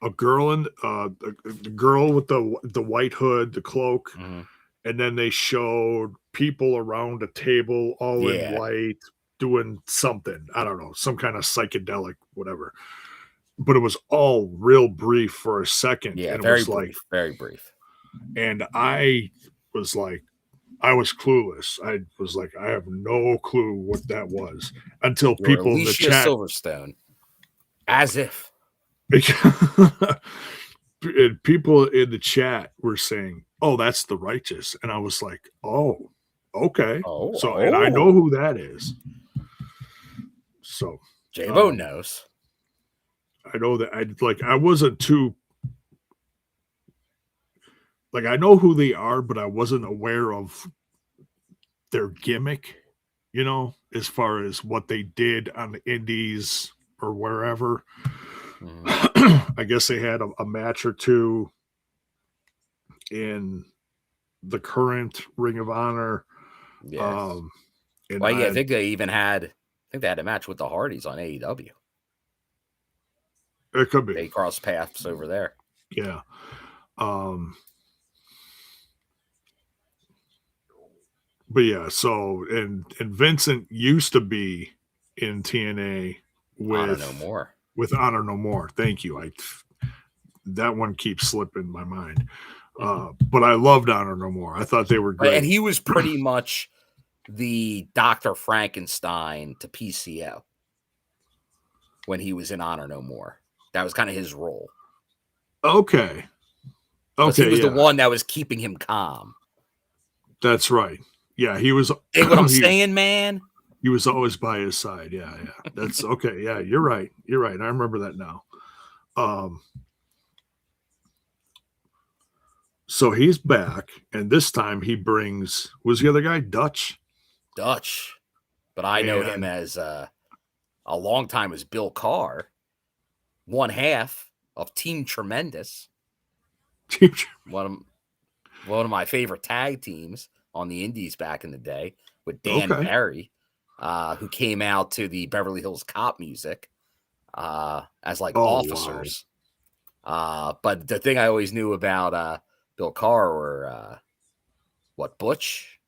a girl in the girl with the white hood, the cloak, and then they showed people around a table all in Yeah, white doing something. I don't know, some kind of psychedelic, whatever. But it was all real brief for a second, yeah, and it very was like, brief, very brief. and I was like, I was clueless. I was like, I have no clue what that was until You're people in the Alicia chat Silverstone, as if. and people in the chat were saying, "Oh, that's the righteous," and I was like, "Oh, okay." So, and I know Oh, who that is. So, Jevon knows. I know that I wasn't too like I know who they are, but I wasn't aware of their gimmick. As far as what they did on the Indies or wherever. I guess they had a match or two in the current Ring of Honor. Yes. And Well, yeah, I think they had a match with the Hardys on AEW. It could be. They cross paths over there. Yeah. But yeah, so and Vincent used to be in TNA Honor No More. with Honor No More. Thank you. That one keeps slipping my mind. But I loved Honor No More. I thought they were great. And he was pretty much the Dr. Frankenstein to PCO when he was in Honor No More. That was kind of his role. Okay. He was the one that was keeping him calm. That's right. Yeah, he was. Hey, what I'm saying, man? He was always by his side. Yeah. That's okay. Yeah, you're right. I remember that now. So he's back, and this time he brings, was the other guy Dutch? But I know him as a long time as Bill Carr, one half of Team Tremendous. One of my favorite tag teams on the Indies back in the day with Dan Barry, who came out to the Beverly Hills Cop music as officers. Wow. But the thing I always knew about Bill Carr or Butch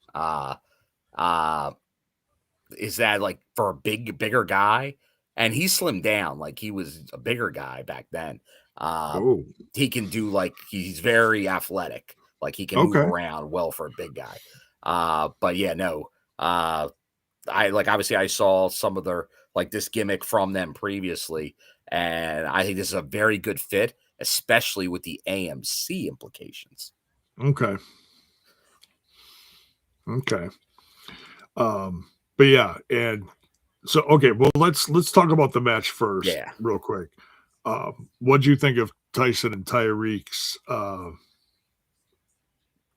is that for a bigger guy, and he slimmed down, he was a bigger guy back then. He can do he's very athletic, he can move around well for a big guy. But yeah, no, I obviously I saw some of their this gimmick from them previously, and I think this is a very good fit, especially with the AMC implications. Okay. But yeah, and so okay, well let's talk about the match first, real quick. What do you think of Tyson and Tyreek's?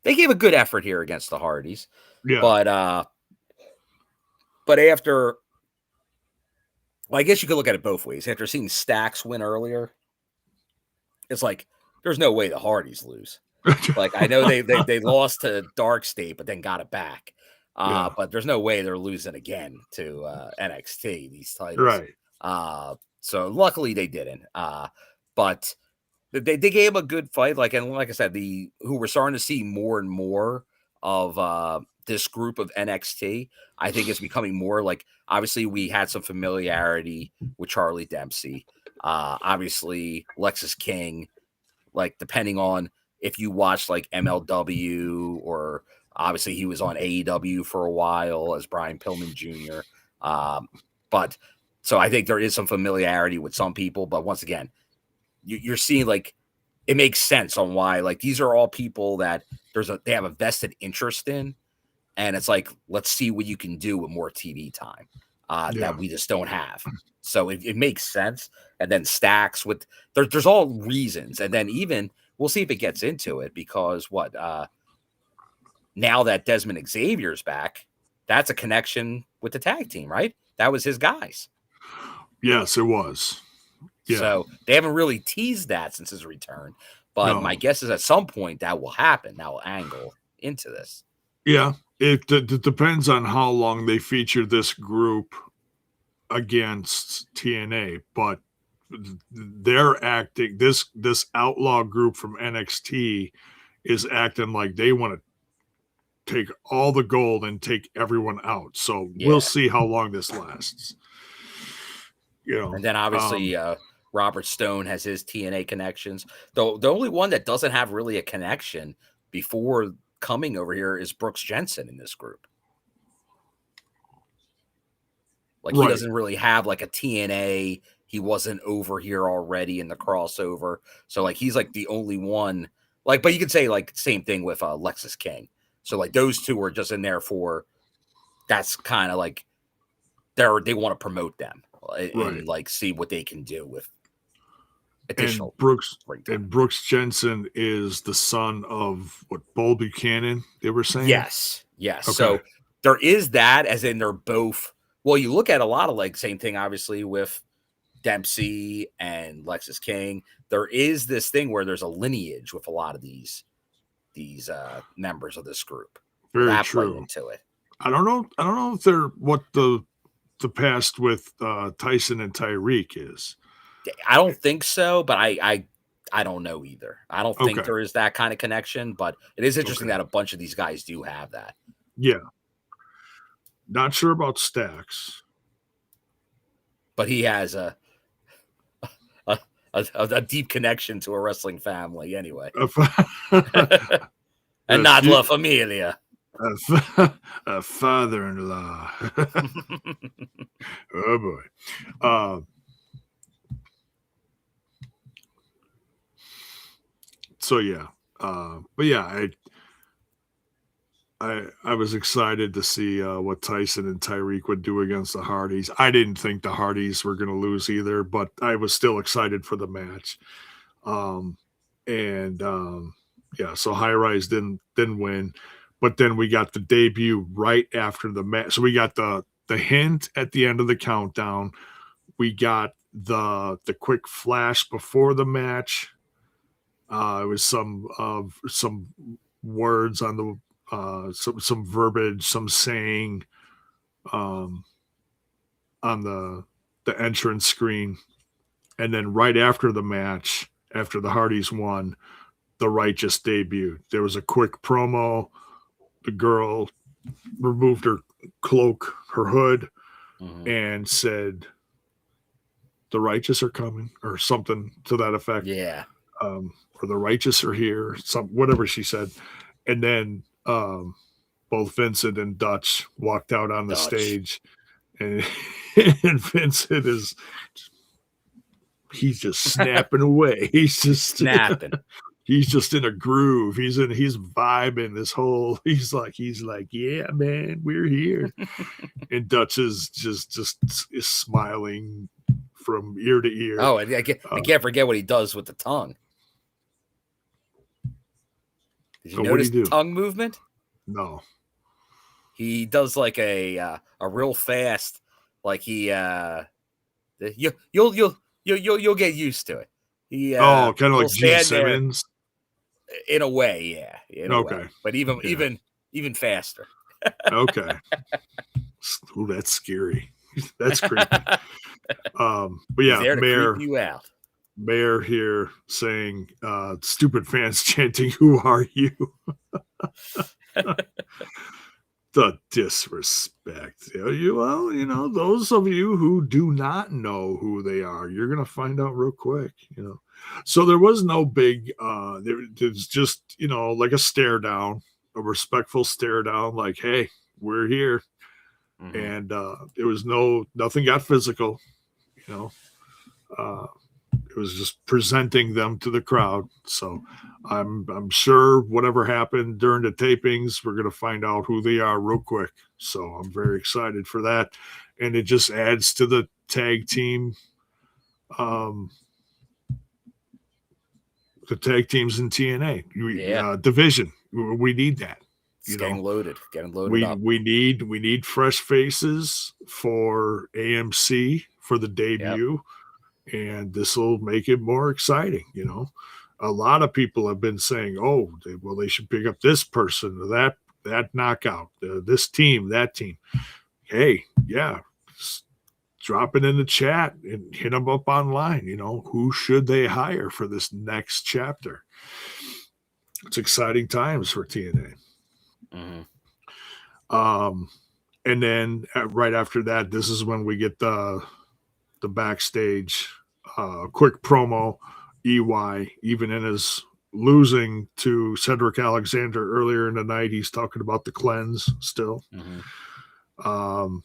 They gave a good effort here against the Hardys, yeah. But after, I guess you could look at it both ways. After seeing Stax win earlier, it's there's no way the Hardys lose. I know they lost to Dark State, but then got it back. But there's no way they're losing again to NXT, these titles. Right. So luckily they didn't. But they gave a good fight. And like I said, who we're starting to see more and more of this group of NXT, I think it's becoming more obviously we had some familiarity with Charlie Dempsey. Obviously Lexus King, depending on if you watch MLW, or obviously he was on AEW for a while as Brian Pillman Jr. But so I think there is some familiarity with some people, but once again, you're seeing it makes sense on why these are all people that they have a vested interest in, and it's let's see what you can do with more TV time that we just don't have. So it makes sense. And then Stacks with there's all reasons, and then even we'll see if it gets into it, because now that Desmond Xavier's back, that's a connection with the tag team, right? That was his guys. Yes, it was. Yeah. So they haven't really teased that since his return, but my guess is at some point that will happen. That will angle into this. Yeah, it depends on how long they feature this group against TNA, but they're acting, this outlaw group from NXT is acting like they want to take all the gold and take everyone out. So we'll see how long this lasts. And then obviously Robert Stone has his TNA connections. Though the only one that doesn't have really a connection before coming over here is Brooks Jensen in this group. Like he doesn't really have like a TNA. He wasn't over here already in the crossover. So like he's like the only one. Like, but you could say like same thing with Lexus King. So like those two are just in there for, that's kind of like they want to promote them and like see what they can do with additional. And Brooks Jensen is the son of what, Bull Buchanan, they were saying? Yes. Okay. So there is that, as in they're both, well, you look at a lot of like same thing, obviously, with Dempsey and Lexus King. There is this thing where there's a lineage with a lot of these members of this group. Very true. Into it. I don't know if they're what the past with Tyson and Tyreek is. I don't think so, but I don't know either. I don't think there is that kind of connection, but it is interesting that a bunch of these guys do have that. Yeah. Not sure about Stax, but he has a deep connection to a wrestling family anyway. And not La Familia. A father-in-law. Oh boy. So yeah. But yeah, I was excited to see what Tyson and Tyreek would do against the Hardys. I didn't think the Hardys were going to lose either, but I was still excited for the match. Yeah, so High Rise didn't win, but then we got the debut right after the match. So we got the hint at the end of the countdown. We got the quick flash before the match. It was some words on the some verbiage, some saying on the entrance screen. And then right after the match, after the Hardys won, the Righteous debuted. There was a quick promo. The girl removed her cloak, her hood, and said, "The Righteous are coming," or something to that effect. Yeah. Or the Righteous are here, whatever she said. And then both Vincent and Dutch walked out on the stage, and Vincent he's just snapping away. He's just snapping. He's just in a groove. He's vibing this whole. He's like, yeah, man, we're here. And Dutch is just is smiling from ear to ear. Oh, and I can't forget what he does with the tongue. Did you notice the tongue movement? No. He does like a real fast, like he you'll get used to it. He kind of like Gene Simmons. In a way, yeah. Okay. Way. But even faster. Okay. Ooh, that's scary. That's creepy. But yeah, He's there to creep you out. Mayor here saying, stupid fans chanting, "Who are you?" The disrespect. Those of you who do not know who they are, you're going to find out real quick, So there was no big, there's just, like a stare down, a respectful stare down, like, hey, we're here. And there was nothing got physical, it was just presenting them to the crowd. So I'm sure whatever happened during the tapings, we're going to find out who they are real quick. So I'm very excited for that. And it just adds to the tag team the tag teams in TNA Yeah. division. We need that. It's getting loaded up. We need fresh faces for AMC for the Yep. debut, and this will make it more exciting. A lot of people have been saying, "Oh, they should pick up this person or that knockout, this team, that team." Hey, yeah, drop it in the chat and hit them up online. Who should they hire for this next chapter? It's exciting times for TNA. And then right after that, this is when we get the backstage quick promo. EY, even in his losing to Cedric Alexander earlier in the night, he's talking about the cleanse still. Then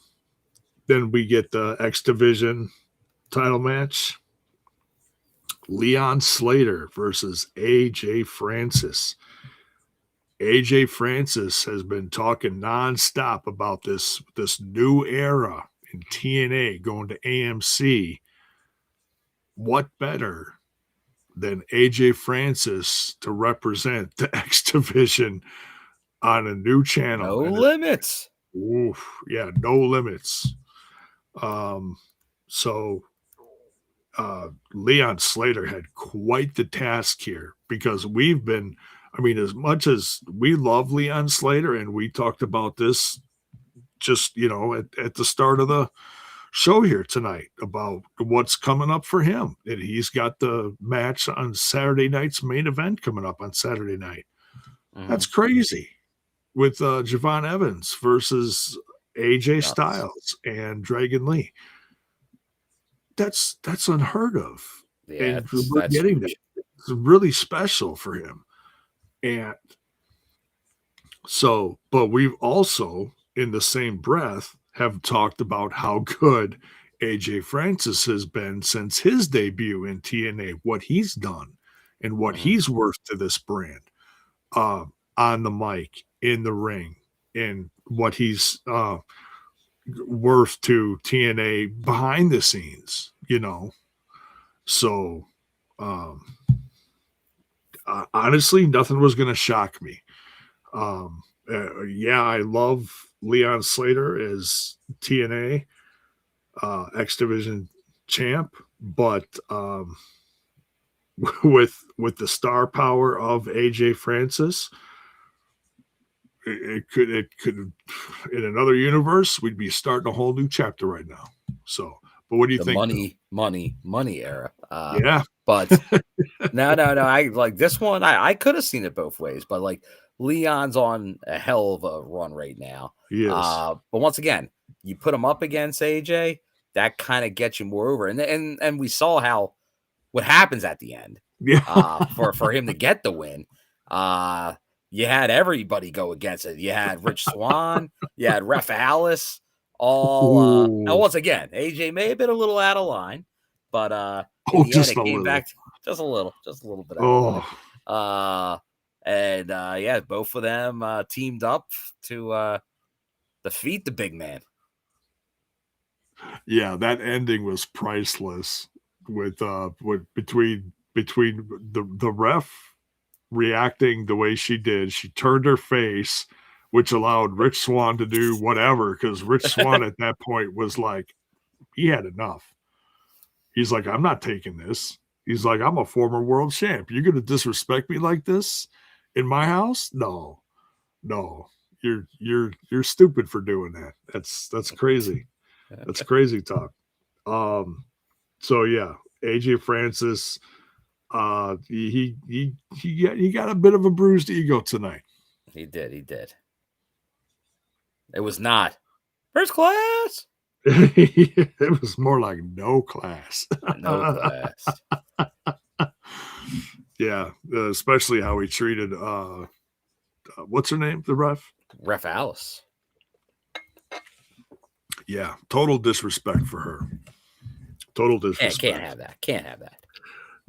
we get the X Division title match. Leon Slater versus AJ Francis. AJ Francis has been talking nonstop about this new era in TNA going to AMC. What better than AJ Francis to represent the X Division on a new channel? No limits. Oof, yeah, no limits. So Leon Slater had quite the task here, because we've been, as much as we love Leon Slater, and we talked about this just, at the start of the show here tonight about what's coming up for him. And he's got the match on Saturday night's main event coming up on Saturday night. That's crazy, with Jevon Evans versus AJ Styles and Dragon Lee. That's unheard of. Yeah, and we're getting that. It's really special for him. And so, but we've also, in the same breath, have talked about how good AJ Francis has been since his debut in TNA, what he's done and what he's worth to this brand, on the mic, in the ring, and what he's worth to TNA behind the scenes, So, honestly, nothing was going to shock me. I love Leon Slater as TNA X Division champ, but with the star power of AJ Francis, it could in another universe, we'd be starting a whole new chapter right now. So, but what do you think? Money era. Yeah, but no. I like this one. I could have seen it both ways, but like Leon's on a hell of a run right now. Yes. But once again, you put him up against AJ, that kind of gets you more over. And we saw what happens at the end. Yeah. For him to get the win. You had everybody go against it. You had Rich Swann, you had Ref Alice, all now once again, AJ may have been a little out of line, but just it came back just a little bit out of line. Both of them teamed up to defeat the big man. Yeah, that ending was priceless, with between the ref reacting the way she did. She turned her face, which allowed Rich Swann to do whatever, because Rich Swann at that point was like, he had enough. He's like, I'm not taking this. He's like, I'm a former world champ. You're going to disrespect me like this in my house? No. You're stupid for doing that. That's crazy. That's crazy talk. So yeah, AJ Francis, he got a bit of a bruised ego tonight. He did. It was not first class. It was more like no class. No class. Yeah, especially how he treated what's her name? The ref? Ref Alice. Yeah, total disrespect for her. Total disrespect. Can't have that.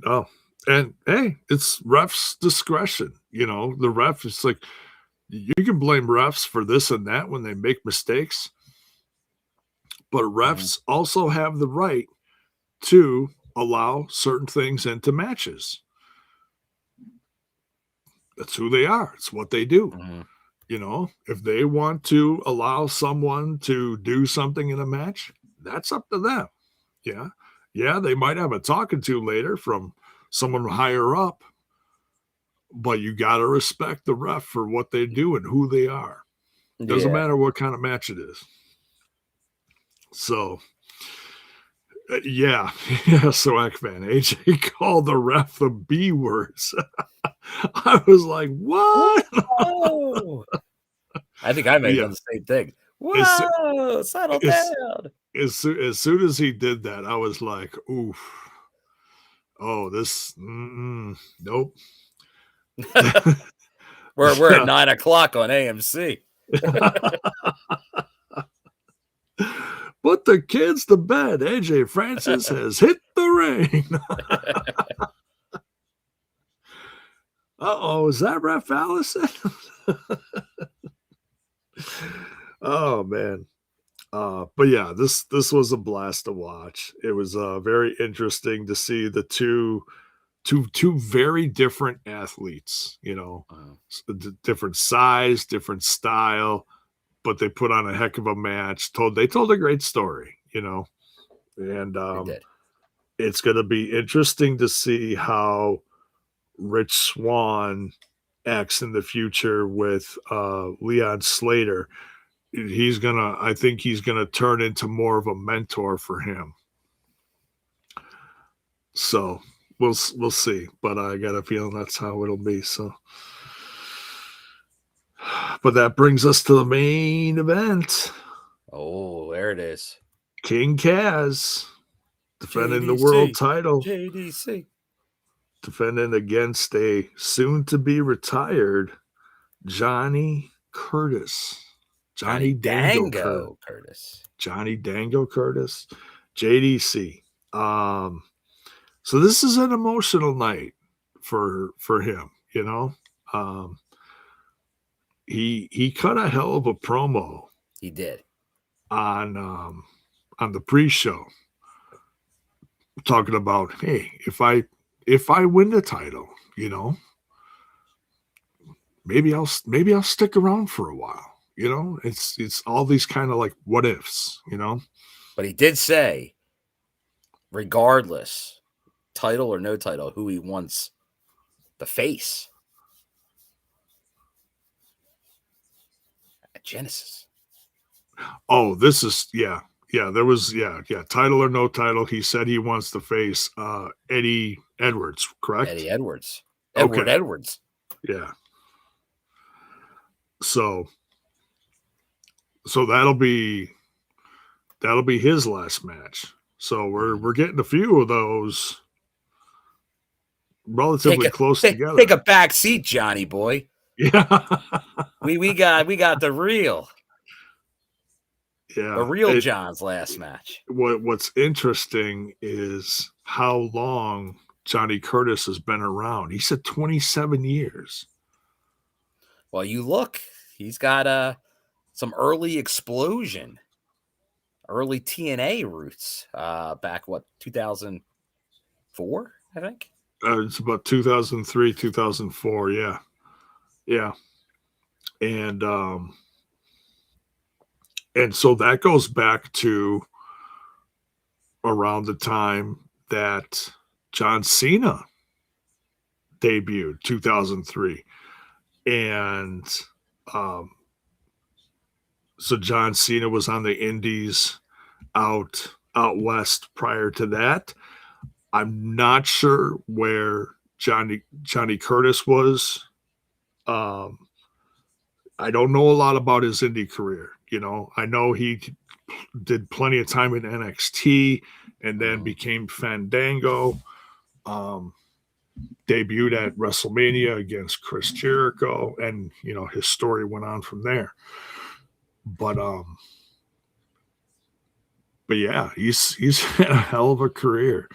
No. And hey, it's ref's discretion. The ref is like, you can blame refs for this and that when they make mistakes, but refs also have the right to allow certain things into matches. That's who they are. It's what they do. Mhm. You know, if they want to allow someone to do something in a match, that's up to them. Yeah. Yeah, they might have a talking to later from someone higher up, but you got to respect the ref for what they do and who they are. Doesn't Yeah. matter what kind of match it is. So, yeah. Yeah. So, Ekman, AJ called the ref the B words. I was like, what? Whoa! I think I may have Yeah. done the same thing. As, Whoa! Settle as, down. as soon as he did that, I was like, oof. Oh, this, nope. We're at 9 o'clock on AMC. Put the kids to bed. AJ Francis has hit the ring. Uh-oh, is that Ref Allison? Oh man. But yeah, this was a blast to watch. It was very interesting to see the two very different athletes, you know, different size, different style, but they put on a heck of a match. They told a great story, you know, and They did. it's going to be interesting to see how Rich Swann acts in the future with Leon Slater. I think he's gonna turn into more of a mentor for him. So we'll see, but I got a feeling that's how it'll be. So, but that brings us to the main event. Oh, there it is. King Kaz defending the JDC. world title, JDC. defending against a soon-to-be retired Johnny Curtis. Johnny Dango Curtis. Johnny Dango Curtis, JDC. So this is an emotional night for him, you know. He cut a hell of a promo. He did on the pre-show, talking about, hey, if I win the title, you know, maybe I'll stick around for a while. You know, it's all these kind of like what ifs, you know. But he did say, regardless, title or no title, who he wants the face at Genesis. Oh, this is there was title or no title. He said he wants to face Eddie Edwards, correct? Eddie Edwards. Okay. Edwards. Yeah. So that'll be his last match. So we're getting a few of those relatively close together. Take a back seat, Johnny boy. Yeah. we got the real. Yeah. The real John's last match. What's interesting is how long Johnny Curtis has been around. He said 27 years. Well, you look, he's got some early explosion, early TNA roots. Back 2004, I think. It's about 2003, 2004. Yeah. Yeah. And so that goes back to around the time that John Cena debuted, 2003. And so John Cena was on the indies out west prior to that. I'm not sure where Johnny Curtis was. I don't know a lot about his indie career. You know, I know he did plenty of time in NXT and then became Fandango. Debuted at WrestleMania against Chris Jericho, and you know his story went on from there. But yeah, he's had a hell of a career.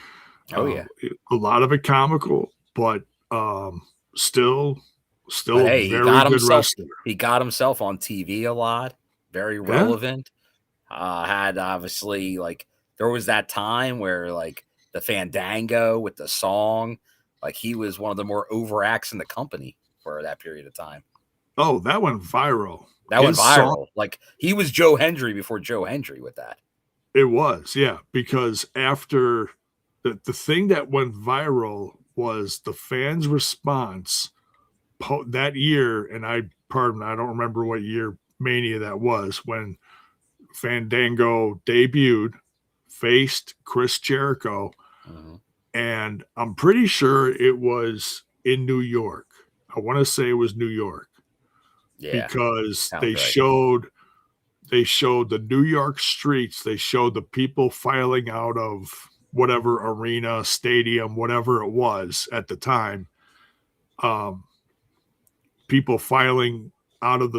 Oh yeah, a lot of it comical, but still but a very good wrestler. He got himself on TV a lot, very relevant. Had obviously like there was that time where like the Fandango with the song, like he was one of the more over acts in the company. for that period of time. Oh, that went viral. That went viral. Like, he was Joe Hendry before Joe Hendry with that. It was, yeah, because after the thing that went viral was the fans' response that year, and I don't remember what year Mania that was, when Fandango debuted, faced Chris Jericho, and I'm pretty sure it was in New York. I want to say it was New York, because they showed the New York streets. They showed the people filing out of whatever arena, stadium, whatever it was at the time. People filing out of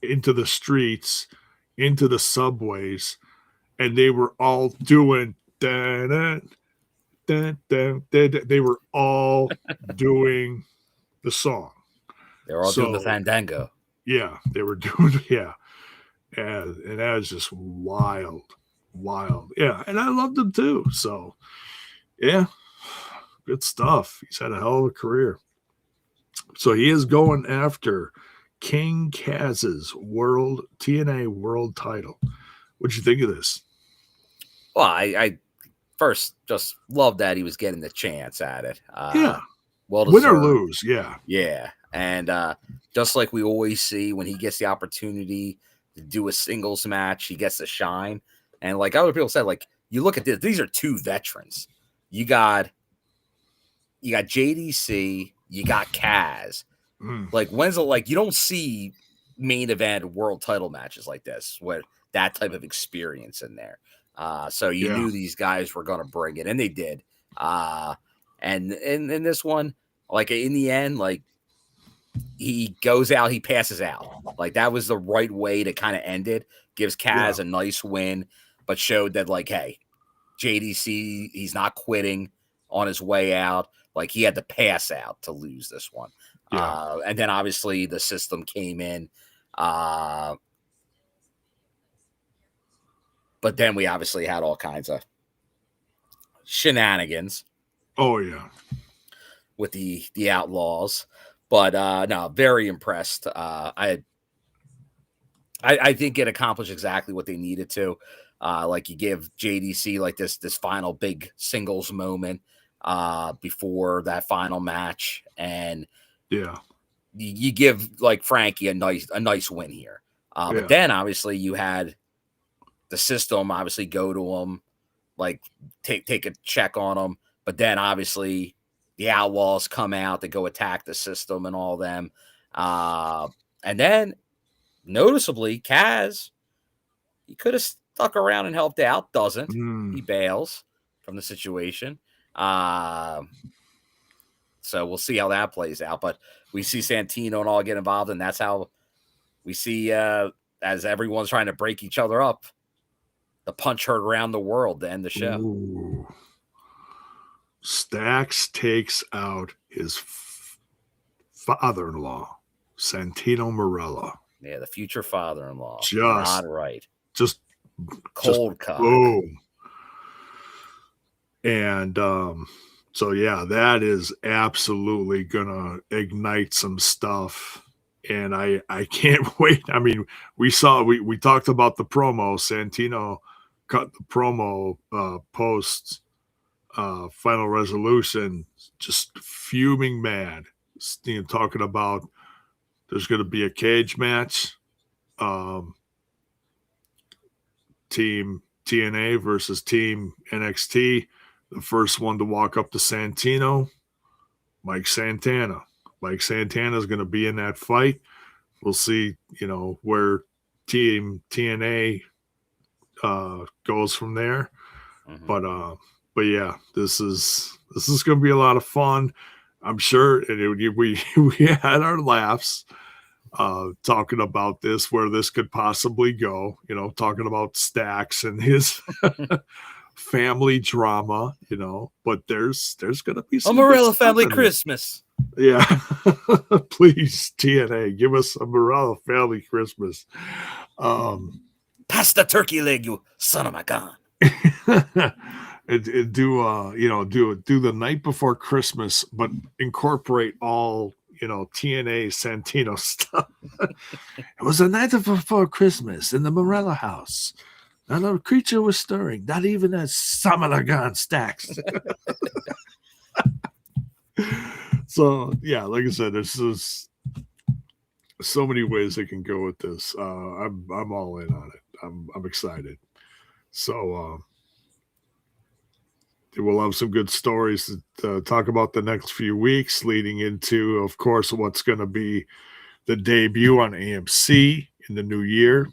into the streets, into the subways, and they were all doing they were all doing the song. They were all doing the Fandango. Yeah, they were doing, yeah. And that was just wild. Yeah, and I loved him too. So, yeah, good stuff. He's had a hell of a career. So he is going after King Kaz's TNA world title. What'd you think of this? Well, I first just love that he was getting the chance at it. Yeah. Well, win or lose, yeah. Yeah. And just like we always see, when he gets the opportunity to do a singles match, he gets to shine. And like other people said, like, you look at this, these are two veterans. You got JDC, you got Kaz. Like, you don't see main event world title matches like this with that type of experience in there. So you knew these guys were going to bring it, and they did. And in this one, like, in the end, like, he goes out, he passes out. Like, that was the right way to kind of end it. Gives Kaz a nice win, but showed that, like, hey, JDC, he's not quitting on his way out. Like, he had to pass out to lose this one. And then obviously the system came in. But then we obviously had all kinds of shenanigans. Oh, yeah. With the Outlaws. But no, very impressed. I think it accomplished exactly what they needed to. Like, you give JDC like this final big singles moment before that final match, and you give like Frankie a nice win here. But then obviously you had the system obviously go to him, like take a check on him. But then obviously the Outlaws come out to go attack the system and all them. And then noticeably Kaz, he could have stuck around and helped out. Doesn't. He bails from the situation. So we'll see how that plays out. But we see Santino and all get involved, and that's how we see as everyone's trying to break each other up, the punch heard around the world to end the show. Ooh. Stacks takes out his father-in-law, Santino Marella. Yeah, the future father-in-law. Just not right. Just cold cut. Boom. And so yeah, that is absolutely gonna ignite some stuff. And I can't wait. I mean, we talked about the promo. Santino cut the promo post Final Resolution, just fuming mad. Talking about there's going to be a cage match, Team TNA versus Team NXT. The first one to walk up to Santino, Mike Santana. Mike Santana is going to be in that fight. We'll see, where Team TNA goes from there. Mm-hmm. But yeah, this is going to be a lot of fun. I'm sure, and we had our laughs talking about this, where this could possibly go. Talking about Stacks and his family drama. But there's going to be some Morella family Christmas. Yeah, please TNA, give us a Morella family Christmas. Pass the turkey leg, you son of a gun. Do the night before Christmas, but incorporate all TNA Santino stuff. It was the night before Christmas in the Morella house. Not a creature was stirring, not even a Samalagan stacks. So, yeah, like I said, there's just so many ways they can go with this. I'm all in on it. I'm excited. So, we'll have some good stories to talk about the next few weeks, leading into, of course, what's going to be the debut on AMC in the new year.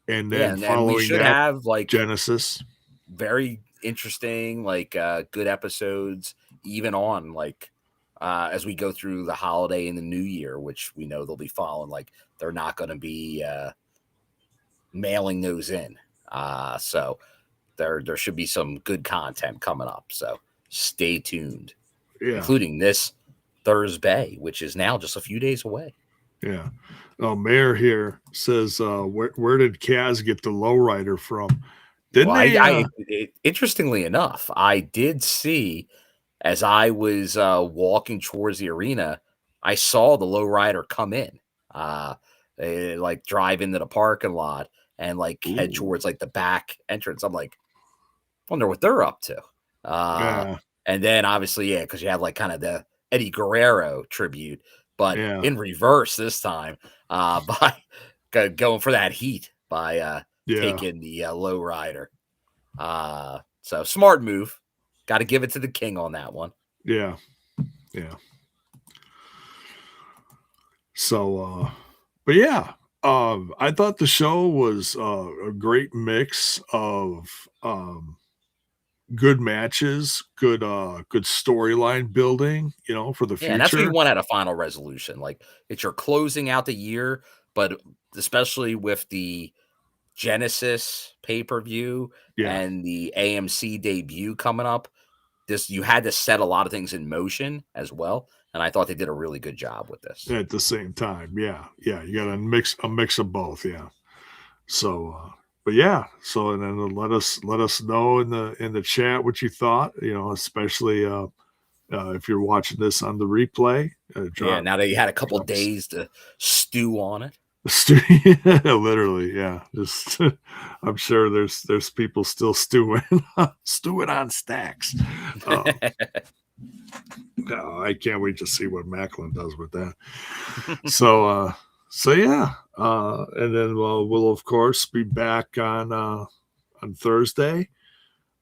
And then following we should that, have like Genesis. Very interesting, like good episodes, even on like as we go through the holiday and the new year, which we know they'll be following. Like they're not going to be mailing those in. So there should be some good content coming up. So stay tuned, including this Thursday, which is now just a few days away. Yeah. Mayor here says, where did Kaz get the lowrider from? Interestingly enough, I did see as I was walking towards the arena, I saw the lowrider come in, like drive into the parking lot and like head towards like the back entrance. I'm like, wonder what they're up to. And then obviously, because you have like kind of the Eddie Guerrero tribute, but in reverse this time, by going for that heat by taking the lowrider. So smart move. Got to give it to the king on that one. Yeah. So, but yeah, I thought the show was a great mix of good matches, good storyline building, for the future. Yeah, and that's what you want at a Final Resolution. Like it's your closing out the year, but especially with the Genesis pay-per-view and the AMC debut coming up, you had to set a lot of things in motion as well. And I thought they did a really good job with this. At the same time. Yeah. You got a mix of both. Yeah. So, but yeah. So, and then let us know in the chat what you thought, especially, if you're watching this on the replay. Now that you had a couple of days to stew on it. Literally, yeah. Just I'm sure there's people still stewing on stacks. I can't wait to see what Macklin does with that. So yeah. And then we'll of course be back on Thursday.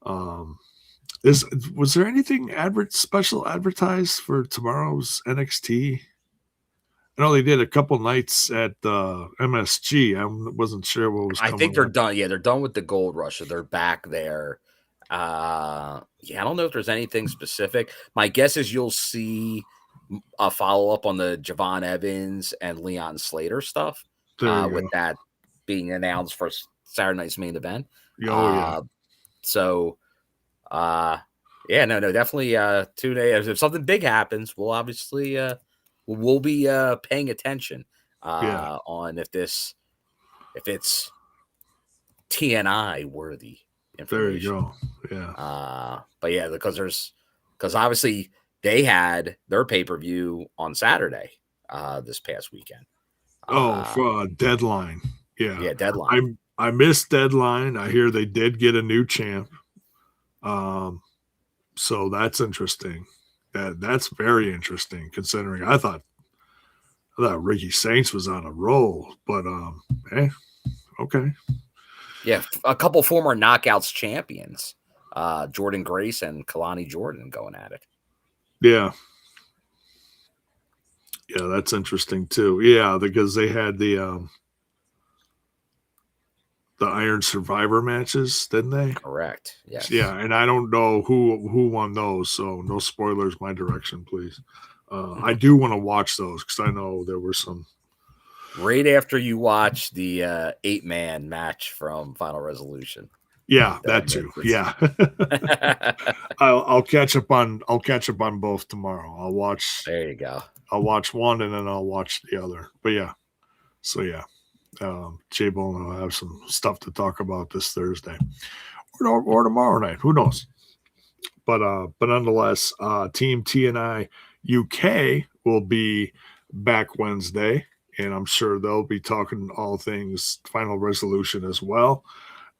Was there anything special advertised for tomorrow's NXT? I know they did a couple nights at MSG. I wasn't sure what was coming. I think they're done. Yeah, they're done with the Gold Rush. So they're back there. I don't know if there's anything specific. My guess is you'll see a follow-up on the Jevon Evans and Leon Slater stuff with that being announced for Saturday night's main event. So, definitely tune in. If something big happens, we'll obviously we'll be paying attention on if it's TNI worthy information. There you go. Yeah. But yeah, because obviously they had their pay-per-view on Saturday this past weekend. For Deadline. Yeah. Yeah, Deadline. I missed Deadline. I hear they did get a new champ. So that's interesting. That's very interesting considering I thought Ricky Saints was on a roll, but okay. Yeah, a couple former Knockouts champions, Jordan Grace and Kalani Jordan going at it. Yeah. Yeah, that's interesting too. Yeah, because they had the Iron Survivor matches, didn't they? Correct. Yes. Yeah, and I don't know who won those, so no spoilers my direction, please. I do want to watch those because I know there were some. Right after you watch the 8-man match from Final Resolution. Yeah, that too. Yeah. I'll catch up on both tomorrow. I'll watch. There you go. I'll watch one and then I'll watch the other. But yeah. So yeah. Jevon will have some stuff to talk about this Thursday or tomorrow night. Who knows? But nonetheless, Team TNI UK will be back Wednesday, and I'm sure they'll be talking all things Final Resolution as well.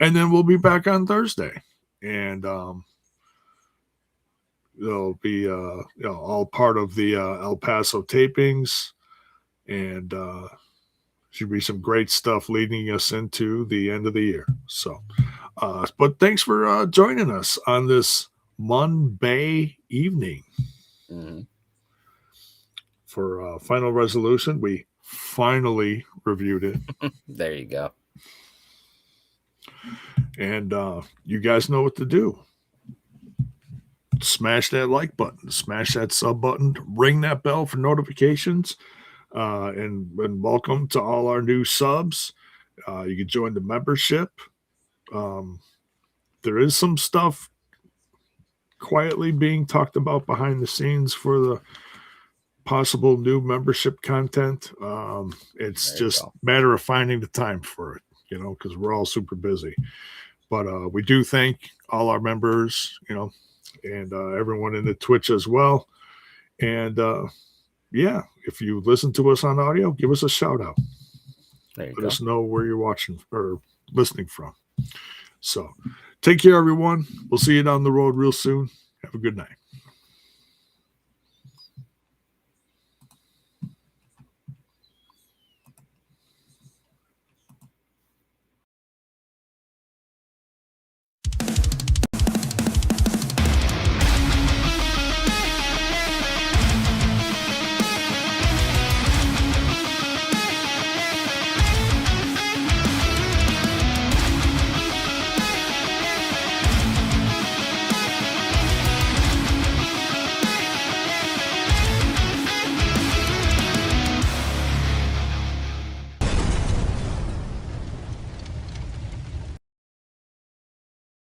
And then we'll be back on Thursday, and they'll be all part of the El Paso tapings, and should be some great stuff leading us into the end of the year. So, but thanks for joining us on this Monday evening for Final Resolution. We finally reviewed it. There you go. And you guys know what to do. Smash that like button, smash that sub button, ring that bell for notifications, and welcome to all our new subs. You can join the membership. There is some stuff quietly being talked about behind the scenes for the possible new membership content. It's just a matter of finding the time for it, because we're all super busy. But we do thank all our members, and everyone in the Twitch as well. And if you listen to us on audio, give us a shout out. Let us know where you're watching or listening from. So take care, everyone. We'll see you down the road real soon. Have a good night.